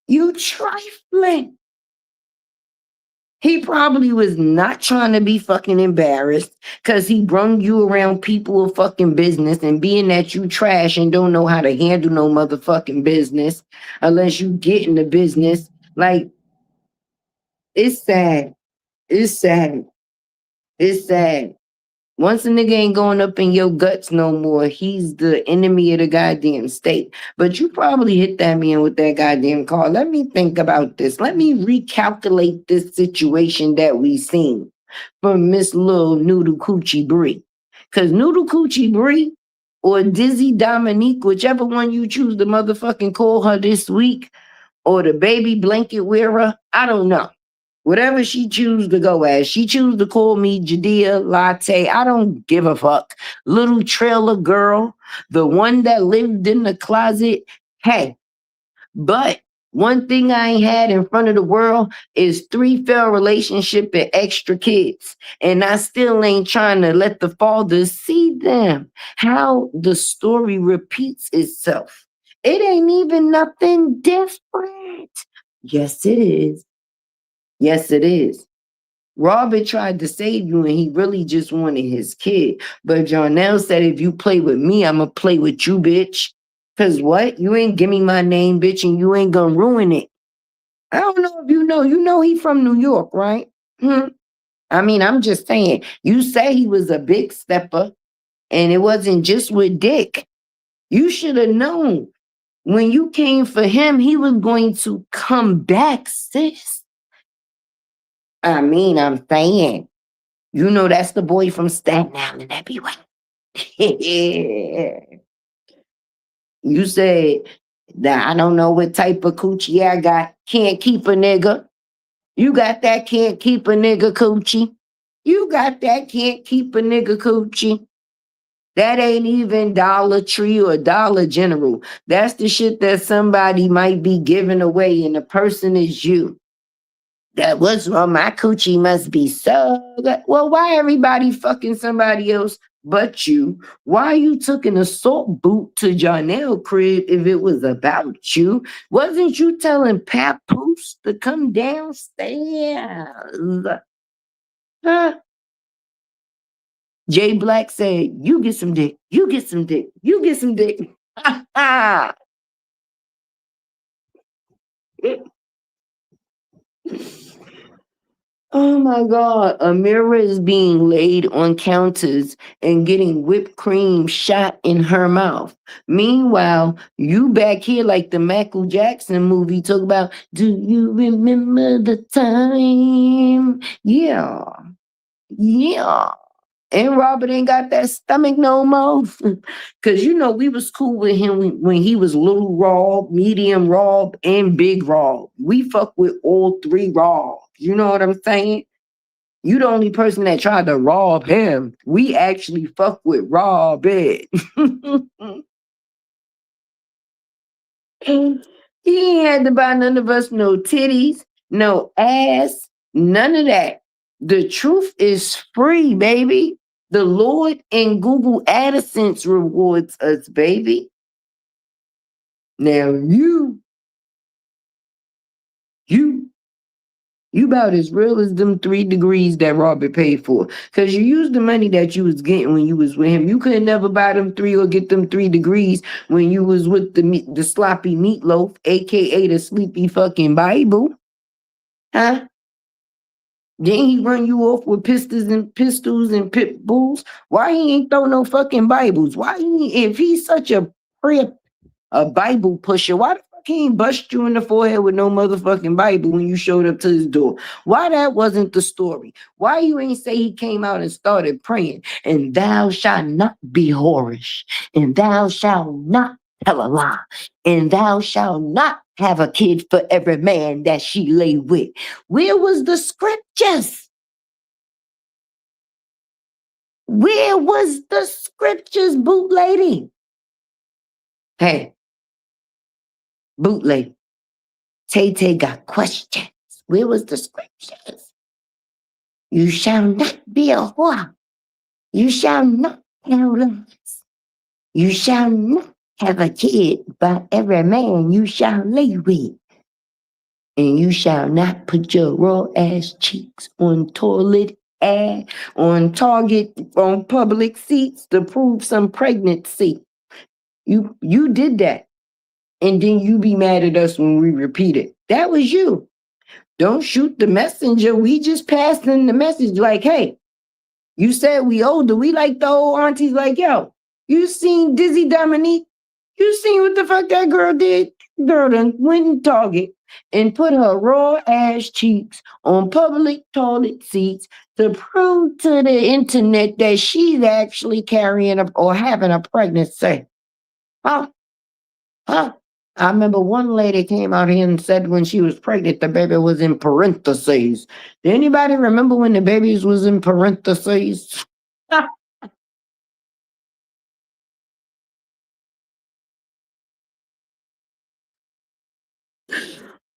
You trifling. He probably was not trying to be fucking embarrassed because he brung you around people of fucking business, and being that you trash and don't know how to handle no motherfucking business unless you get in the business. Like, it's sad. It's sad. It's sad. Once a nigga ain't going up in your guts no more, he's the enemy of the goddamn state. But you probably hit that man with that goddamn car. Let me think about this. Let me recalculate this situation that we seen from Miss Lil Noodle Coochie Brie. Because Noodle Coochie Brie or Dizzy Dominique, whichever one you choose to motherfucking call her this week, or the baby blanket wearer, I don't know. Whatever she choose to go as. She choose to call me Jadea Latte. I don't give a fuck. Little trailer girl, the one that lived in the closet. Hey, but one thing I ain't had in front of the world is 3 failed relationship and extra kids. And I still ain't trying to let the fathers see them. How the story repeats itself. It ain't even nothing different. Yes, it is. Yes, it is. Robert tried to save you and he really just wanted his kid. But Jarnell said, if you play with me, I'ma play with you, bitch. Cause what? You ain't give me my name, bitch, and you ain't gonna ruin it. I don't know if you know he from New York, right? I mean, I'm just saying, you say he was a big stepper and it wasn't just with Dick. You should have known when you came for him, he was going to come back, sis. I mean, I'm saying, you know, that's the boy from Staten Island. That be what? You said that I don't know what type of coochie I got. Can't keep a nigga. You got that can't keep a nigga coochie. You got that can't keep a nigga coochie. That ain't even Dollar Tree or Dollar General. That's the shit that somebody might be giving away, and the person is you. That was wrong. My coochie must be so good. Well, why everybody fucking somebody else but you? Why you took an assault boot to Jarnell crib if it was about you? Wasn't you telling Papoose to come downstairs? Huh? Jay Black said, you get some dick, you get some dick, you get some dick. Oh my God, Amira is being laid on counters and getting whipped cream shot in her mouth. Meanwhile, you back here like the Michael Jackson movie talk about, do you remember the time? Yeah. Yeah. And Robert ain't got that stomach no more. Cause you know we was cool with him when he was little Rob, medium Rob, and big Rob. We fuck with all 3 Robs. You know what I'm saying? You the only person that tried to rob him. We actually fuck with Rob. He ain't had to buy none of us no titties, no ass, none of that. The truth is free, baby. The Lord and Google AdSense rewards us, baby. Now you about as real as them 3 degrees that Robert paid for. Because you used the money that you was getting when you was with him. You could never buy them 3 or get them 3 degrees when you was with the sloppy meatloaf, aka the sleepy fucking Bible. Huh? Then he run you off with pistols and pit bulls. Why he ain't throw no fucking Bibles? Why if he's such a Bible pusher, why the fuck he ain't bust you in the forehead with no motherfucking Bible when you showed up to his door? Why that wasn't the story? Why you ain't say he came out and started praying, and thou shalt not be whorish, and thou shalt not tell a lie, and thou shalt not have a kid for every man that she lay with? Where was the scriptures? Where was the scriptures, boot lady? Hey, boot lady. Tay got questions. Where was the scriptures? You shall not be a whore. You shall not tell lies. You shall not have a kid by every man you shall lay with. And you shall not put your raw ass cheeks on Target, on public seats to prove some pregnancy. You did that. And then you be mad at us when we repeat it. That was you. Don't shoot the messenger. We just passed in the message like, hey, you said we older. We like the old aunties like, yo, you seen Dizzy Dominique? You seen what the fuck that girl did? Girl done went in Target and put her raw ass cheeks on public toilet seats to prove to the internet that she's actually carrying or having a pregnancy. Huh? I remember one lady came out here and said when she was pregnant, the baby was in parentheses. Did anybody remember when the babies was in parentheses?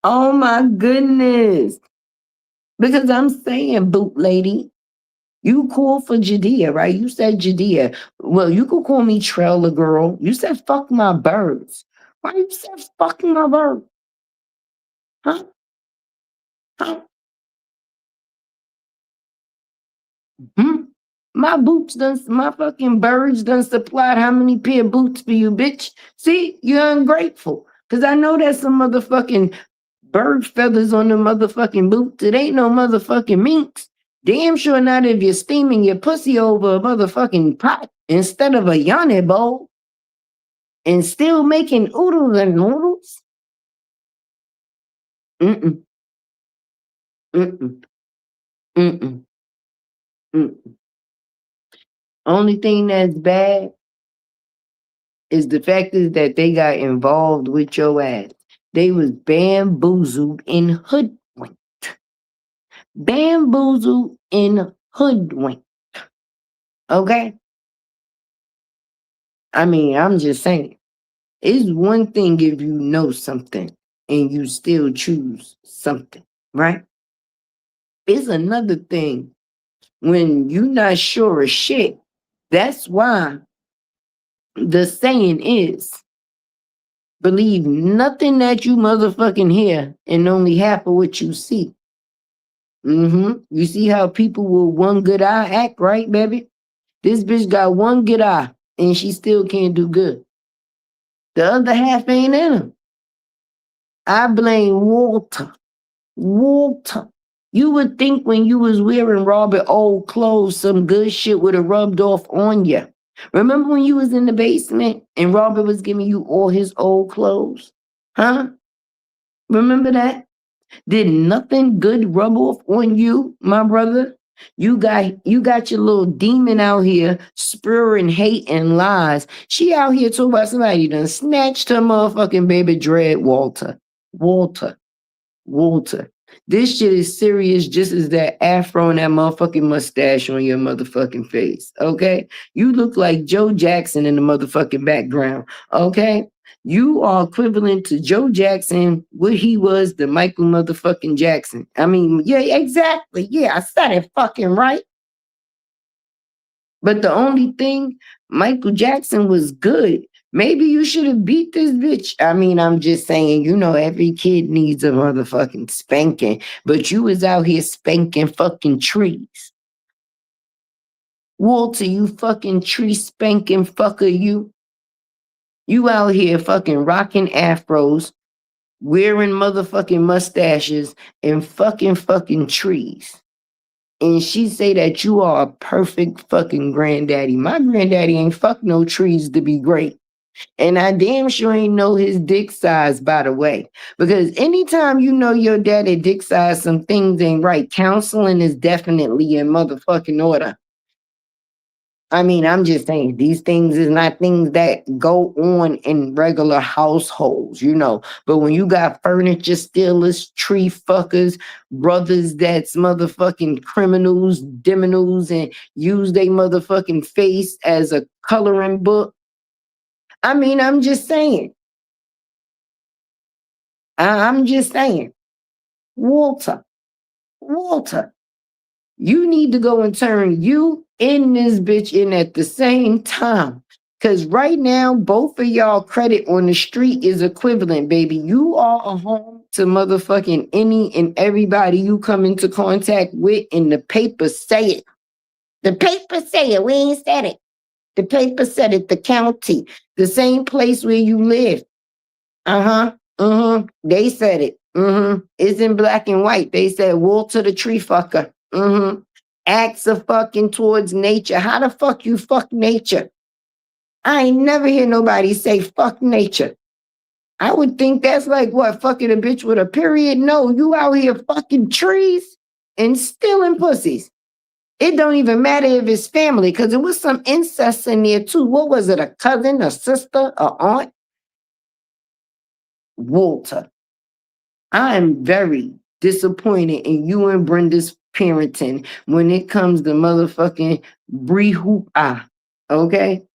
Oh my goodness. Because I'm saying, boot lady, you cool for Judea, right? You said Judea. Well, you could call me trailer girl. You said fuck my birds. Why you said fucking my bird? Huh? Hmm? My fucking birds done supplied how many pair of boots for you, bitch? See, you're ungrateful. Cause I know there's some motherfucking bird feathers on the motherfucking boots. It ain't no motherfucking minks. Damn sure not if you're steaming your pussy over a motherfucking pot instead of a yoni bowl and still making oodles and noodles. Mm-mm. Mm-mm. Mm-mm. Mm-mm. Only thing that's bad is the fact is that they got involved with your ass. They was bamboozled and hoodwinked. Bamboozled and hoodwinked. Okay? I mean, I'm just saying. It's one thing if you know something and you still choose something, right? It's another thing when you're not sure of shit. That's why the saying is, believe nothing that you motherfucking hear and only half of what you see. You see how people with one good eye act, right, baby? This bitch got one good eye and she still can't do good. The other half ain't in her. I blame Walter. Walter. You would think when you was wearing Robert old clothes, some good shit would have rubbed off on you. Remember when you was in the basement and Robert was giving you all his old clothes? Huh? Remember that? Did nothing good rub off on you, my brother? You got your little demon out here spurring hate and lies. She out here talking about somebody done snatched her motherfucking baby dread, Walter. This shit is serious just as that afro and that motherfucking mustache on your motherfucking face, okay? You look like Joe Jackson in the motherfucking background, okay? You are equivalent to Joe Jackson, what he was to Michael motherfucking Jackson. I mean, yeah, exactly. Yeah, I said it fucking right. But the only thing, Michael Jackson was good. Maybe you should have beat this bitch. I mean, I'm just saying, you know, every kid needs a motherfucking spanking. But you was out here spanking fucking trees. Walter, you fucking tree spanking fucker, you. You out here fucking rocking afros, wearing motherfucking mustaches, and fucking trees. and she say that you are a perfect fucking granddaddy. My granddaddy ain't fuck no trees to be great. And I damn sure ain't know his dick size, by the way. Because anytime you know your daddy dick size, some things ain't right. Counseling is definitely in motherfucking order. I mean, I'm just saying, these things is not things that go on in regular households, you know. But when you got furniture stealers, tree fuckers, brothers that's motherfucking criminals, diminals, and use their motherfucking face as a coloring book. I mean, I'm just saying. I'm just saying. Walter, you need to go and turn you in this bitch in at the same time. Because right now, both of y'all credit on the street is equivalent, baby. You are a home to motherfucking any and everybody you come into contact with, and the papers say it. The papers say it. We ain't said it. The paper said it, the county, the same place where you live. They said it. It's in black and white. They said Walter the tree fucker. Acts of fucking towards nature. How the fuck you fuck nature? I ain't never hear nobody say fuck nature. I would think that's like what, fucking a bitch with a period? No, you out here fucking trees and stealing pussies. It don't even matter if it's family, because there was some incest in there too. What was it, a cousin, a sister, a aunt? Walter, I am very disappointed in you and Brenda's parenting when it comes to motherfucking Bree Hoop Ah, okay?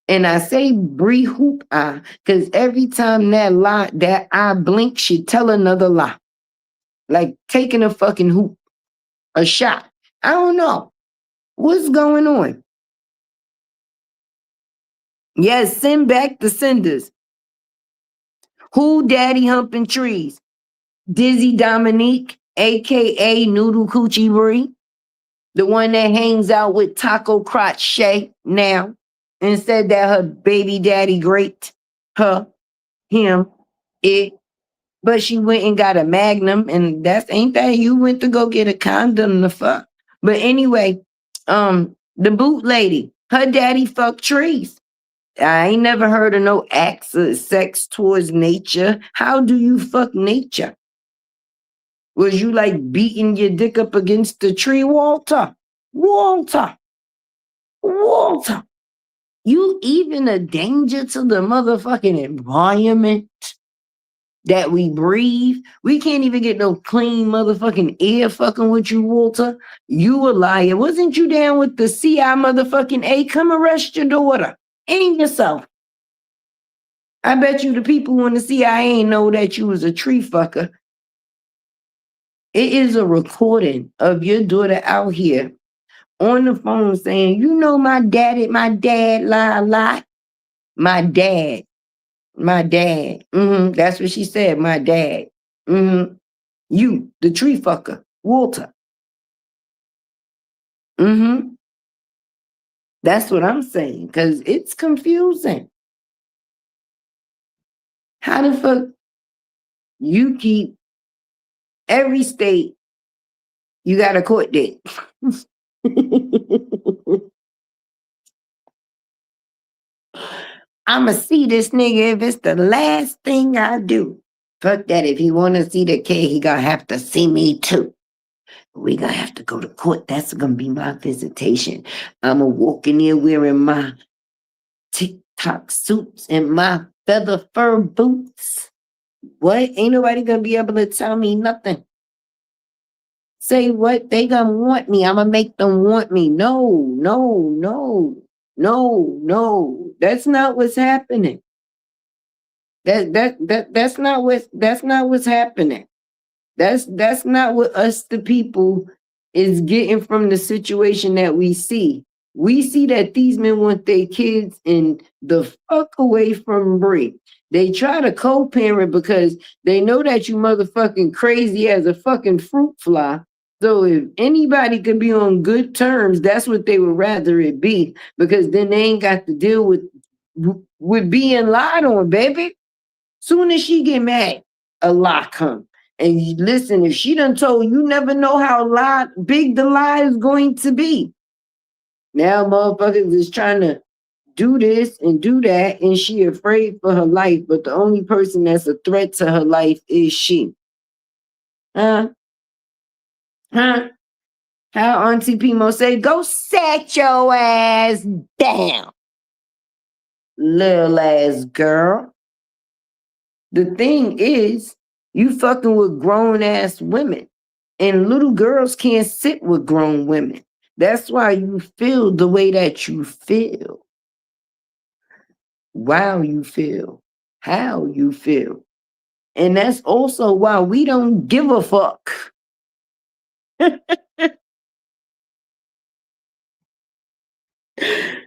And I say Bree Hoop Ah because every time that eye blinks, she tell another lie. Like taking a fucking hoop, a shot. I don't know. What's going on? Yes, send back the senders. Who daddy humping trees? Dizzy Dominique, aka Noodle Coochie Bree, the one that hangs out with Taco Crotch Shay now, and said that her baby daddy great, her, him, it. But she went and got a Magnum, and ain't that you went to go get a condom to fuck. But anyway, the boot lady, her daddy fucked trees. I ain't never heard of no acts of sex towards nature. How do you fuck nature? Was you like beating your dick up against the tree, Walter? Walter. You even a danger to the motherfucking environment that we breathe. We can't even get no clean motherfucking air fucking with you, Walter. You a liar. Wasn't you down with the CI motherfucking A? Come arrest your daughter and yourself. I bet you the people in the CIA know that you was a tree fucker. It is a recording of your daughter out here on the phone saying, you know, my dad lie a lot. My dad. That's what she said, my dad. You, the tree fucker, Walter. That's what I'm saying, because it's confusing. How the fuck you keep every state, you got a court date? I'ma see this nigga if it's the last thing I do. Fuck that. If he wanna see the kid, he gonna have to see me too. We gonna have to go to court. That's gonna be my visitation. I'ma walk in there wearing my TikTok suits and my feather fur boots. What? Ain't nobody gonna be able to tell me nothing. Say what? They gonna want me. I'ma make them want me. No. That's not what's happening. That's not what's happening. That's not what us the people is getting from the situation that we see. We see that these men want their kids in the fuck away from Bree. They try to co-parent because they know that you motherfucking crazy as a fucking fruit fly. So if anybody could be on good terms, that's what they would rather it be, because then they ain't got to deal with being lied on, baby. Soon as she get mad, a lie come. And listen, if she done told you, never know how big the lie is going to be. Now motherfuckers is trying to do this and do that, and she afraid for her life, but the only person that's a threat to her life is she. Huh? How Auntie Pimo say, go set your ass down, little ass girl. The thing is, you fucking with grown ass women, and little girls can't sit with grown women. That's why you feel the way that you feel. How you feel. How you feel. And that's also why we don't give a fuck.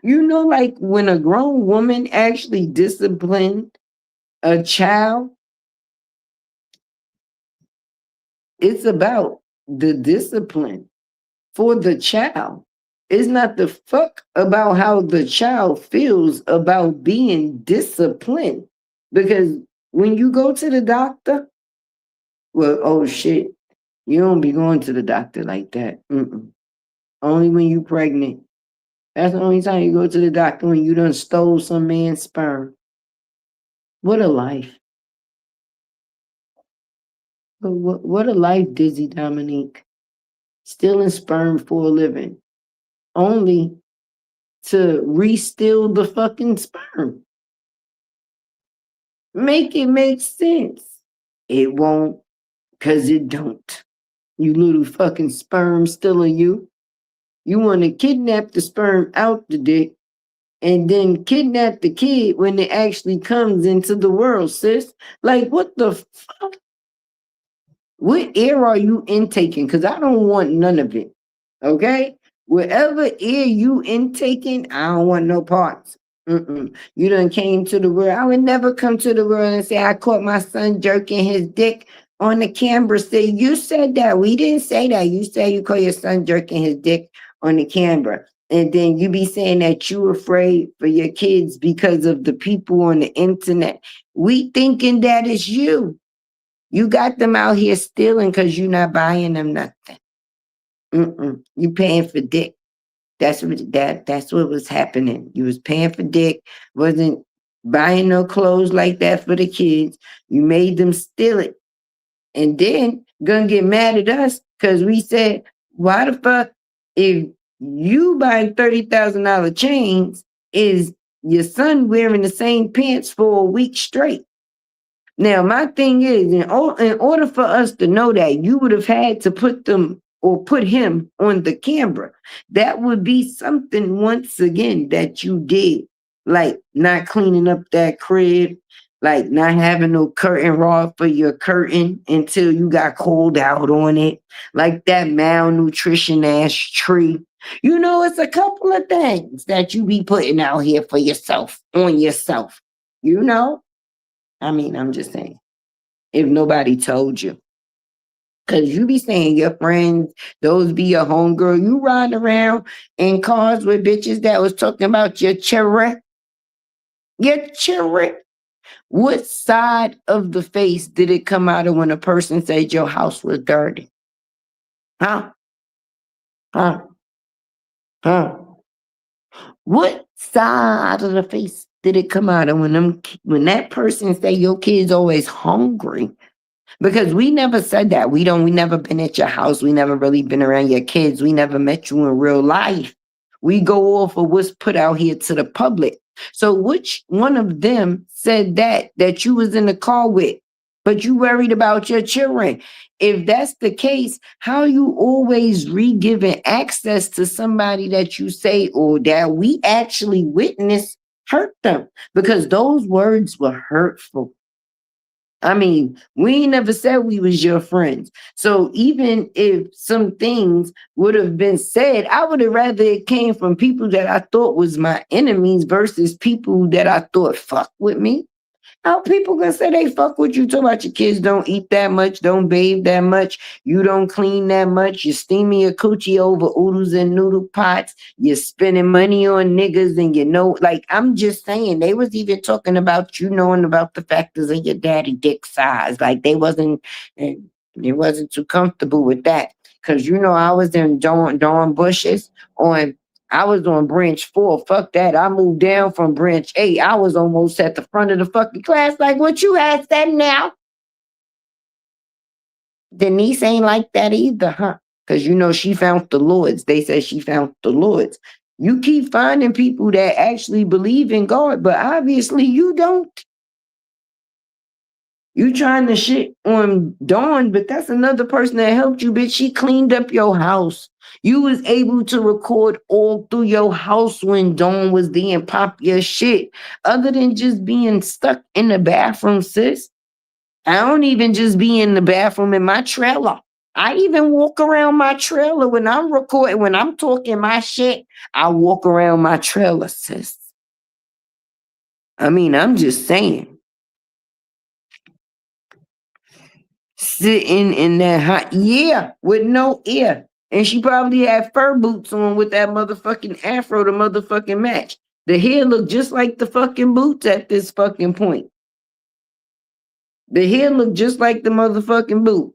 You know, like when a grown woman actually disciplined a child, it's about the discipline for the child. It's not the fuck about how the child feels about being disciplined. Because when you go to the doctor, well, oh shit, you don't be going to the doctor like that. Only when you pregnant. That's the only time you go to the doctor, when you done stole some man's sperm. What a life. What a life, Dizzy Dominique. Stealing sperm for a living. Only to re-steal the fucking sperm. Make it make sense. It won't, because it don't. You little fucking sperm stealer, you. You want to kidnap the sperm out the dick and then kidnap the kid when it actually comes into the world, sis. Like, what the fuck? What air are you intaking? Because I don't want none of it. Okay? Whatever air you intaking, I don't want no parts. You done came to the world. I would never come to the world and say I caught my son jerking his dick on the camera. Say, you said that. We didn't say that. You said you caught your son jerking his dick on the camera. And then you be saying that you afraid for your kids because of the people on the internet. We thinking that it's you. You got them out here stealing because you're not buying them nothing. You paying for dick. That's what was happening. You was paying for dick, wasn't buying no clothes like that for the kids. You made them steal it. And then gonna get mad at us because we said, why the fuck, if you buying $30,000 chains, is your son wearing the same pants for a week straight? Now, my thing is, in order for us to know that, you would have had to put them or put him on the camera. That would be something, once again, that you did. Like not cleaning up that crib, like not having no curtain rod for your curtain until you got called out on it, like that malnutrition ass tree. You know, it's a couple of things that you be putting out here for yourself, on yourself, you know? I mean, I'm just saying, if nobody told you. Because you be saying your friends, those be your homegirl. You ride around in cars with bitches that was talking about your children. Your children. What side of the face did it come out of when a person said your house was dirty? Huh? What side of the face did it come out of when that person say your kid's always hungry? Because we never said that. We never been at your house. We never really been around your kids. We never met you in real life. We go off of what's put out here to the public. So which one of them said that you was in the car with, but you worried about your children? If that's the case, how you always re-giving access to somebody that you say or that we actually witnessed hurt them? Because those words were hurtful. I mean, we never said we was your friends. So even if some things would have been said, I would have rather it came from people that I thought was my enemies versus people that I thought fuck with me. How people gonna say they fuck with you? Talk about your kids don't eat that much, don't bathe that much, you don't clean that much, you're steaming your coochie over oodles and noodle pots, you're spending money on niggas, and you know, like, I'm just saying, they was even talking about you knowing about the factors of your daddy dick size. Like, they wasn't, He wasn't too comfortable with that. Cause you know I was in Dawn Bushes I was on branch 4. Fuck that. I moved down from branch 8. I was almost at the front of the fucking class. Like, what you asked that now? Denise ain't like that either, huh? Because you know she found the Lords. They said she found the Lords. You keep finding people that actually believe in God, but obviously you don't. You trying to shit on Dawn, but that's another person that helped you, bitch. She cleaned up your house. You was able to record all through your house when Dawn was there and pop your shit. Other than just being stuck in the bathroom, sis. I don't even just be in the bathroom in my trailer. I even walk around my trailer when I'm recording, when I'm talking my shit. I walk around my trailer, sis. I mean, I'm just saying. Sitting in that hot, yeah, with no ear. And she probably had fur boots on with that motherfucking afro to motherfucking match. The hair looked just like the fucking boots at this fucking point. The hair looked just like the motherfucking boot.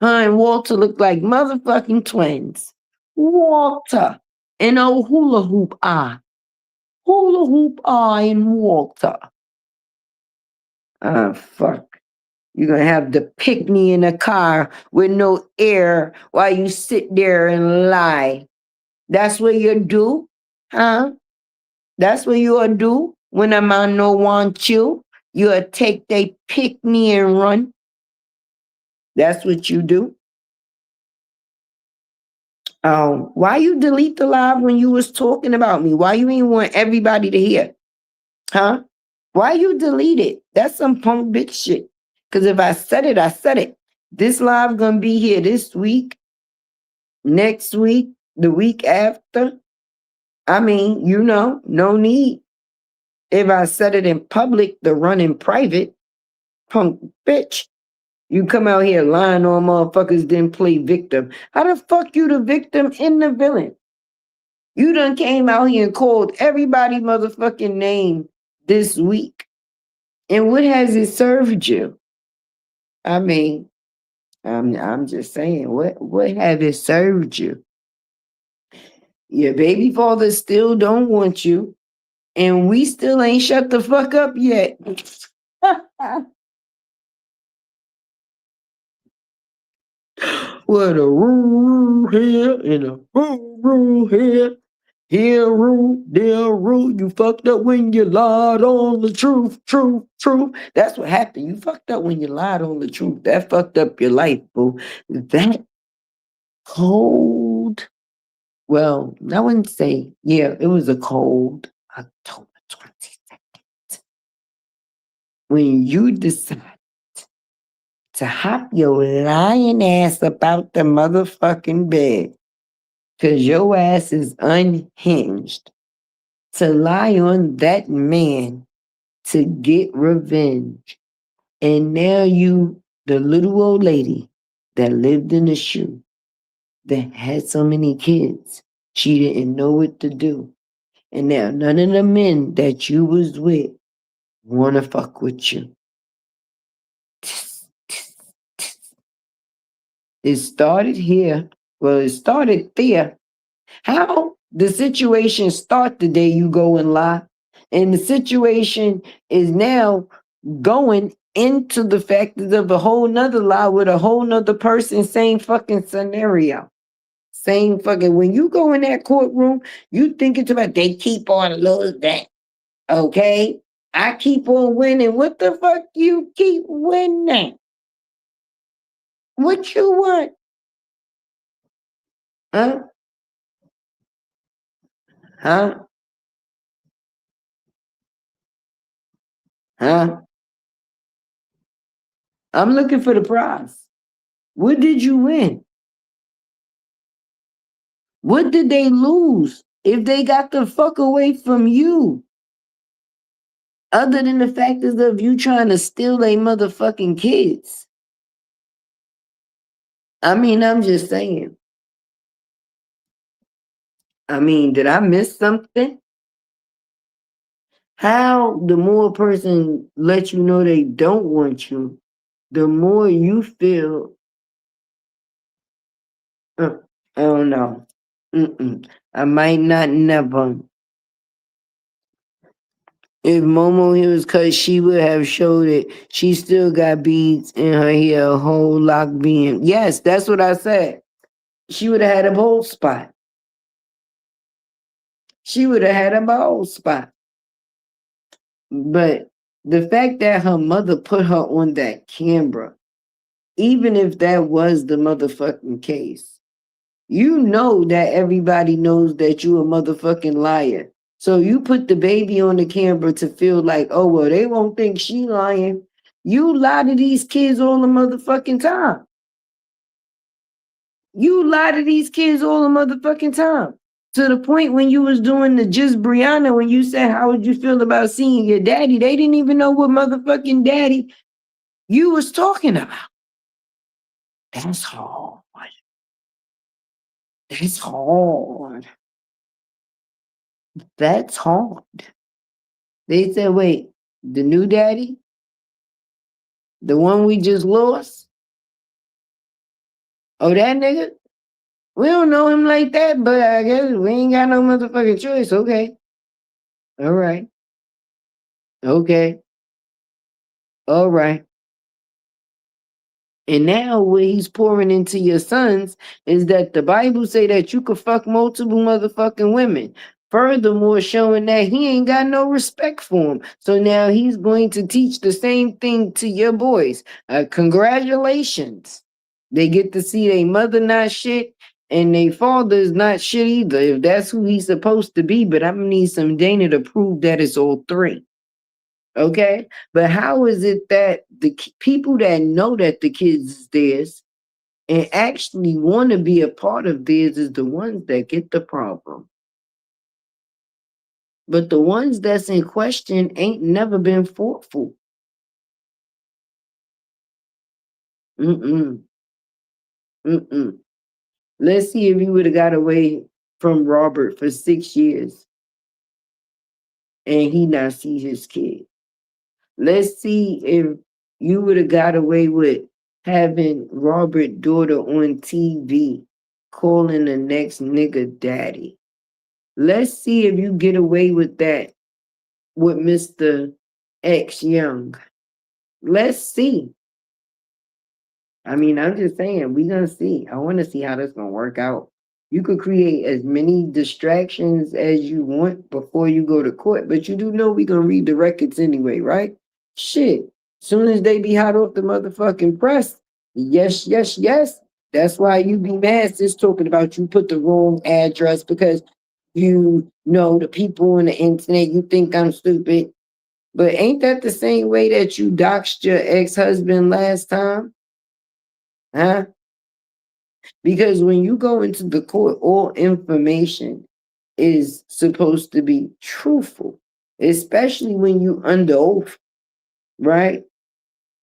Her and Walter looked like motherfucking twins. Walter and old hula hoop eye. Hula hoop eye and Walter. Ah, fuck. You're going to have to pick me in a car with no air while you sit there and lie. That's what you do? Huh? That's what you'll do when a man no want you? You'll take they pick me and run. That's what you do? Why you delete the live when you was talking about me? Why you ain't want everybody to hear? Huh? Why you delete it? That's some punk bitch shit. Because if I said it, I said it. This live gonna be here this week, next week, the week after. I mean, you know, no need. If I said it in public, to run in private, punk bitch. You come out here lying on motherfuckers, didn't play victim. How the fuck you the victim and the villain? You done came out here and called everybody motherfucking name this week. And what has it served you? I mean, I'm just saying, what have it served you? Your baby father still don't want you, and we still ain't shut the fuck up yet. What a rule here and a rule here. Here rule, there rule. You fucked up when you lied on the truth. That's what happened. You fucked up when you lied on the truth. That fucked up your life, boo. That cold. Well, I wouldn't say, yeah, it was a cold October 22nd. When you decide to hop your lying ass about the motherfucking bed, because your ass is unhinged, to lie on that man to get revenge. And now you, the little old lady that lived in the shoe, that had so many kids, she didn't know what to do. And now none of the men that you was with want to fuck with you. It started here. Well, it started there. How the situation start the day you go and lie, and the situation is now going into the factors of a whole nother lie with a whole nother person, same fucking scenario. Same fucking, when you go in that courtroom, you think it's about they keep on losing. Okay? I keep on winning. What the fuck you keep winning? What you want? Huh? Huh? Huh? I'm looking for the prize. What did you win? What did they lose if they got the fuck away from you? Other than the factors of you trying to steal their motherfucking kids. I mean, I'm just saying. I mean, did I miss something? How the more a person lets you know they don't want you, the more you feel I don't know. I might not never. If Momo here was cut, she would have showed it. She still got beads in her hair, a whole lock being. Yes, that's what I said. She would have had a bald spot. She would have had a bald spot. But the fact that her mother put her on that camera, even if that was the motherfucking case, you know that everybody knows that you a motherfucking liar. So you put the baby on the camera to feel like, oh, well, they won't think she lying. You lie to these kids all the motherfucking time. You lie to these kids all the motherfucking time. To the point when you was doing the Just Brianna, when you said, how would you feel about seeing your daddy? They didn't even know what motherfucking daddy you was talking about. That's hard. That's hard. That's hard. They said, wait, the new daddy? The one we just lost? Oh, that nigga? We don't know him like that, but I guess we ain't got no motherfucking choice. Okay. All right. Okay. All right. And now what he's pouring into your sons is that the Bible say that you could fuck multiple motherfucking women. Furthermore, showing that he ain't got no respect for him. So now he's going to teach the same thing to your boys. Congratulations. They get to see their mother not shit and their father is not shit either, if that's who he's supposed to be. But I'm going to need some Dana to prove that it's all three. Okay, but how is it that the people that know that the kids is theirs and actually want to be a part of theirs is the ones that get the problem? But the ones that's in question ain't never been thoughtful. Mm-mm. Let's see if he would have got away from Robert for 6 years and he not see his kid. Let's see if you would have got away with having Robert daughter on TV calling the next nigga daddy. Let's see if you get away with that with Mr. X Young. Let's see. I mean, I'm just saying, we're going to see. I want to see how that's going to work out. You could create as many distractions as you want before you go to court, but you do know we're going to read the records anyway, right? Shit. Soon as they be hot off the motherfucking press, yes. That's why you be mad just talking about you put the wrong address because you know the people on the internet, you think I'm stupid. But ain't that the same way that you doxed your ex-husband last time? Huh? Because when you go into the court, all information is supposed to be truthful, especially when you under oath, right?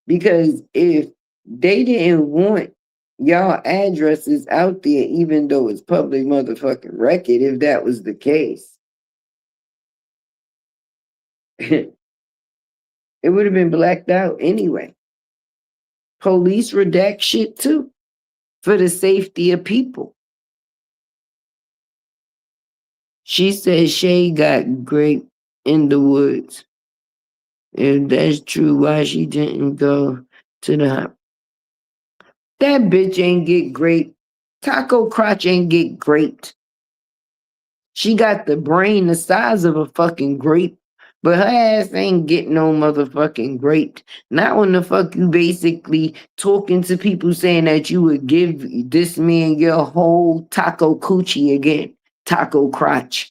Because if they didn't want y'all addresses out there, even though it's public motherfucking record, if that was the case, it would have been blacked out anyway. Police redact shit too for the safety of people. She said Shay got grape in the woods. If that's true, why she didn't go to the hop? That bitch ain't get grape. Taco Crotch ain't get graped. She got the brain the size of a fucking grape, but her ass ain't getting no motherfucking graped. Not when the fuck you basically talking to people saying that you would give this man your whole taco coochie again. Taco Crotch.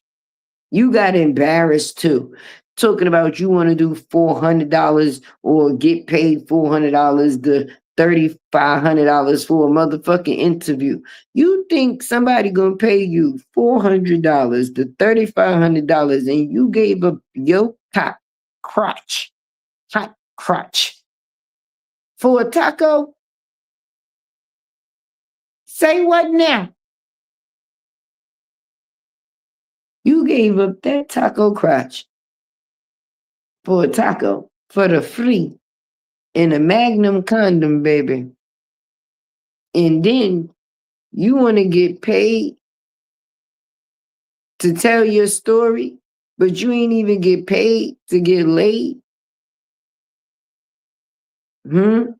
You got embarrassed too. Talking about you want to do $400 or get paid $400, the $3,500 for a motherfucking interview. You think somebody gonna pay you $400, the $3,500, and you gave up your hot crotch for a taco? Say what now? You gave up that taco crotch for a taco for the free in a Magnum condom, baby. And then You want to get paid to tell your story, but you ain't even get paid to get laid? Mm-mm.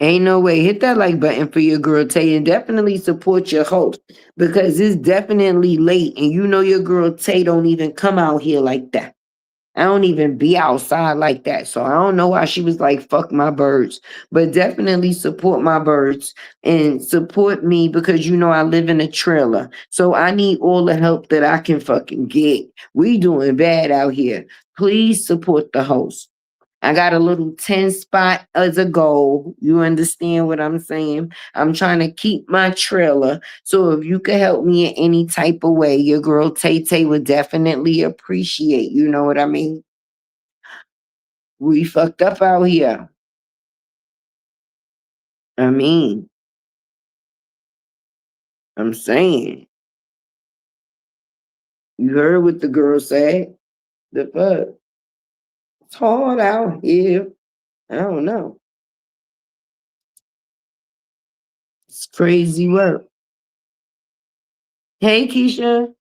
Ain't no way. Hit that like button for your girl Tay and definitely support your host because it's definitely late and you know your girl Tay don't even come out here like that. I don't even be outside like that. So I don't know why she was like, fuck my birds. But definitely support my birds and support me because you know I live in a trailer. So I need all the help that I can fucking get. We doing bad out here. Please support the host. I got a little 10 spot as a goal. You understand what I'm saying? I'm trying to keep my trailer. So if you could help me in any type of way, your girl Tay Tay would definitely appreciate. You know what I mean? We fucked up out here. I mean, I'm saying. You heard what the girl said? The fuck? It's hard out here. I don't know. It's crazy work. Hey, Keisha.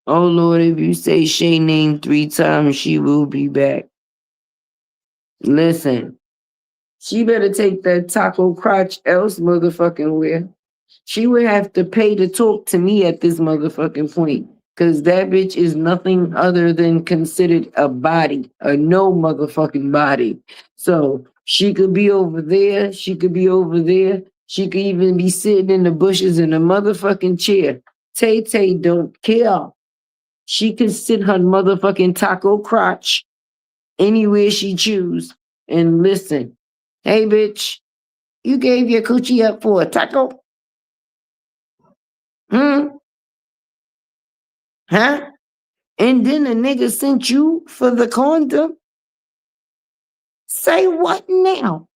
Oh Lord, if you say Shay name 3 times, she will be back. Listen, she better take that taco crotch else motherfucking where. She would have to pay to talk to me at this motherfucking point. Cause that bitch is nothing other than considered a body, a no motherfucking body. So she could be over there, she could be over there, she could even be sitting in the bushes in a motherfucking chair. Tay Tay don't care. She can sit her motherfucking taco crotch anywhere she choose. And listen, hey bitch, you gave your coochie up for a taco? Hmm? Huh? And then a nigga sent you for the condom? Say what now?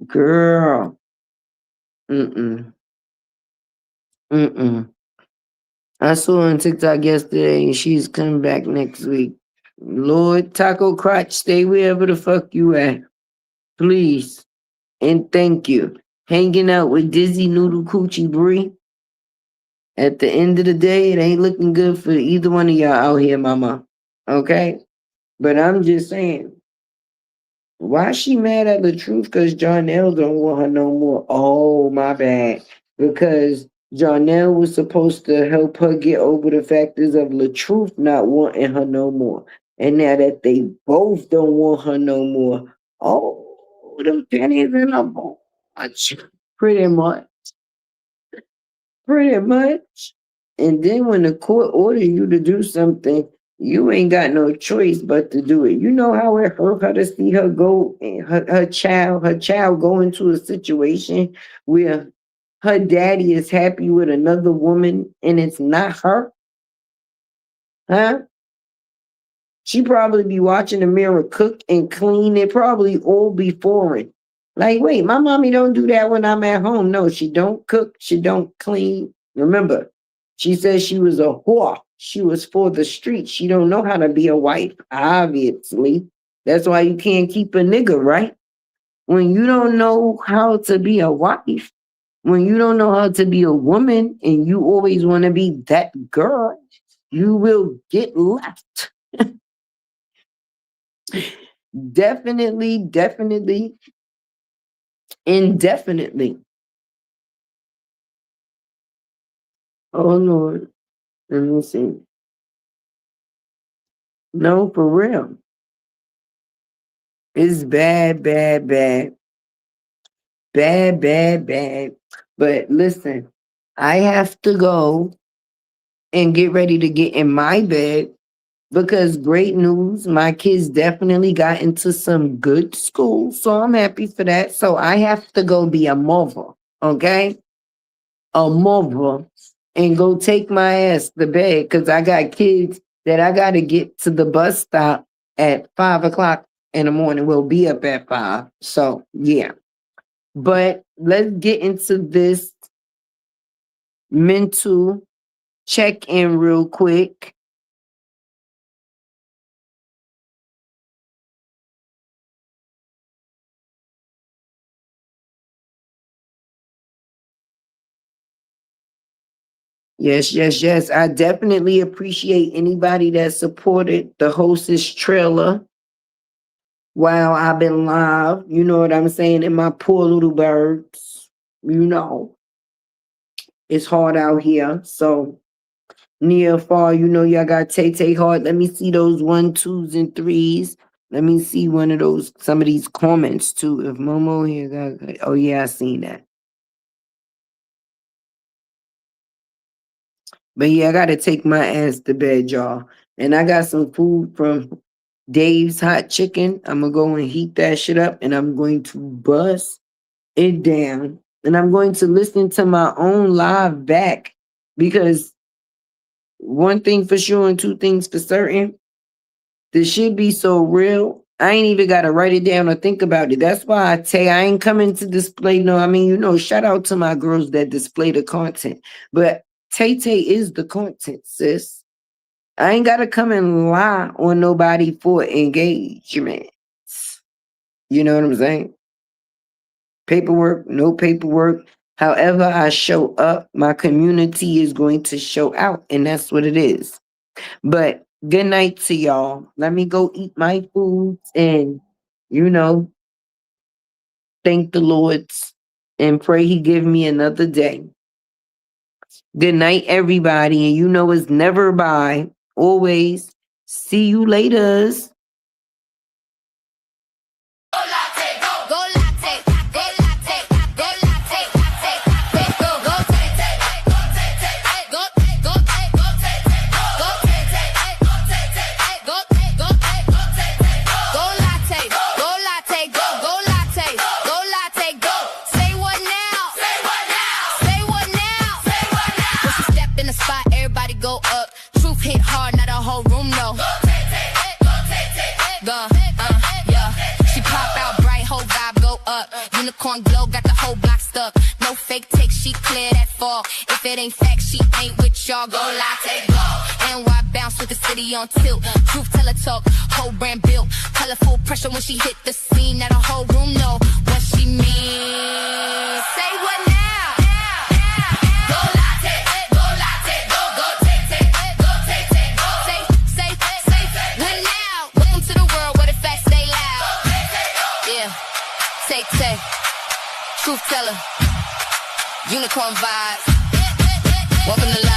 Girl. Mm-mm. Mm-mm. I saw her on TikTok yesterday and she's coming back next week. Lord, taco crotch, stay wherever the fuck you at. Please. And thank you. Hanging out with Dizzy Noodle Coochie Bree. At the end of the day, it ain't looking good for either one of y'all out here, mama. Okay? But I'm just saying, why she mad at the truth? Because Jonelle don't want her no more. Oh, my bad. Because Jonelle was supposed to help her get over the factors of LaTruth not wanting her no more. And now that they both don't want her no more, oh, them pennies in a bunch. Pretty much. Pretty much. And then when the court order you to do something, you ain't got no choice but to do it. You know how it hurt her to see her go, her child go into a situation where her daddy is happy with another woman and it's not her? Huh? She probably be watching the mirror cook and clean. It probably all be foreign. Like, wait, my mommy don't do that when I'm at home. No, she don't cook. She don't clean. Remember, she says she was a whore. She was for the street. She don't know how to be a wife, obviously. That's why you can't keep a nigga, right? When you don't know how to be a wife, when you don't know how to be a woman and you always want to be that girl, you will get left. Definitely, indefinitely. Oh Lord, let me see. No, for real. It's bad, bad, bad. Bad, bad, bad. But listen, I have to go and get ready to get in my bed because great news, my kids definitely got into some good school. So I'm happy for that. So I have to go be a mother, okay? A mother and go take my ass to bed because I got kids that I got to get to the bus stop at 5 o'clock in the morning. We'll be up at 5. So, yeah. But let's get into this mental check in real quick. Yes, yes, yes. I definitely appreciate anybody that supported the hostess trailer while I've been live. You know what I'm saying? And my poor little birds, you know, it's hard out here. So near, far, you know, y'all got Tay hard. Let me see those 1, 2s, and 3s. Let me see some of these comments too. If Momo here got, oh yeah, I seen that. But yeah, I gotta take my ass to bed, y'all. And I got some food from Dave's Hot Chicken. I'm gonna go and heat that shit up and I'm going to bust it down. And I'm going to listen to my own live back because one thing for sure and two things for certain, this shit be so real. I ain't even gotta write it down or think about it. That's why I tell you, I ain't coming to display. No, I mean, you know, shout out to my girls that display the content. But Tay is the content, sis. I ain't gotta come and lie on nobody for engagement. You know what I'm saying? Paperwork, no paperwork. However I show up, my community is going to show out, and that's what it is. But good night to y'all. Let me go eat my food and, you know, thank the Lord and pray he give me another day. Good night, everybody. And you know it's never bye. Always. See you later. Unicorn glow, got the whole block stuck. No fake take, she clear that fall. If it ain't fact, she ain't with y'all. Go latte, go. NY bounce with the city on tilt. Truth teller talk, whole brand built. Colorful pressure when she hit the scene. That a whole room know what she means. Say what now? Go latte, go latte, go take, go take, go. Say what now? Welcome to the world where the facts stay loud. Yeah, take. Truth teller, unicorn vibes. Welcome to life.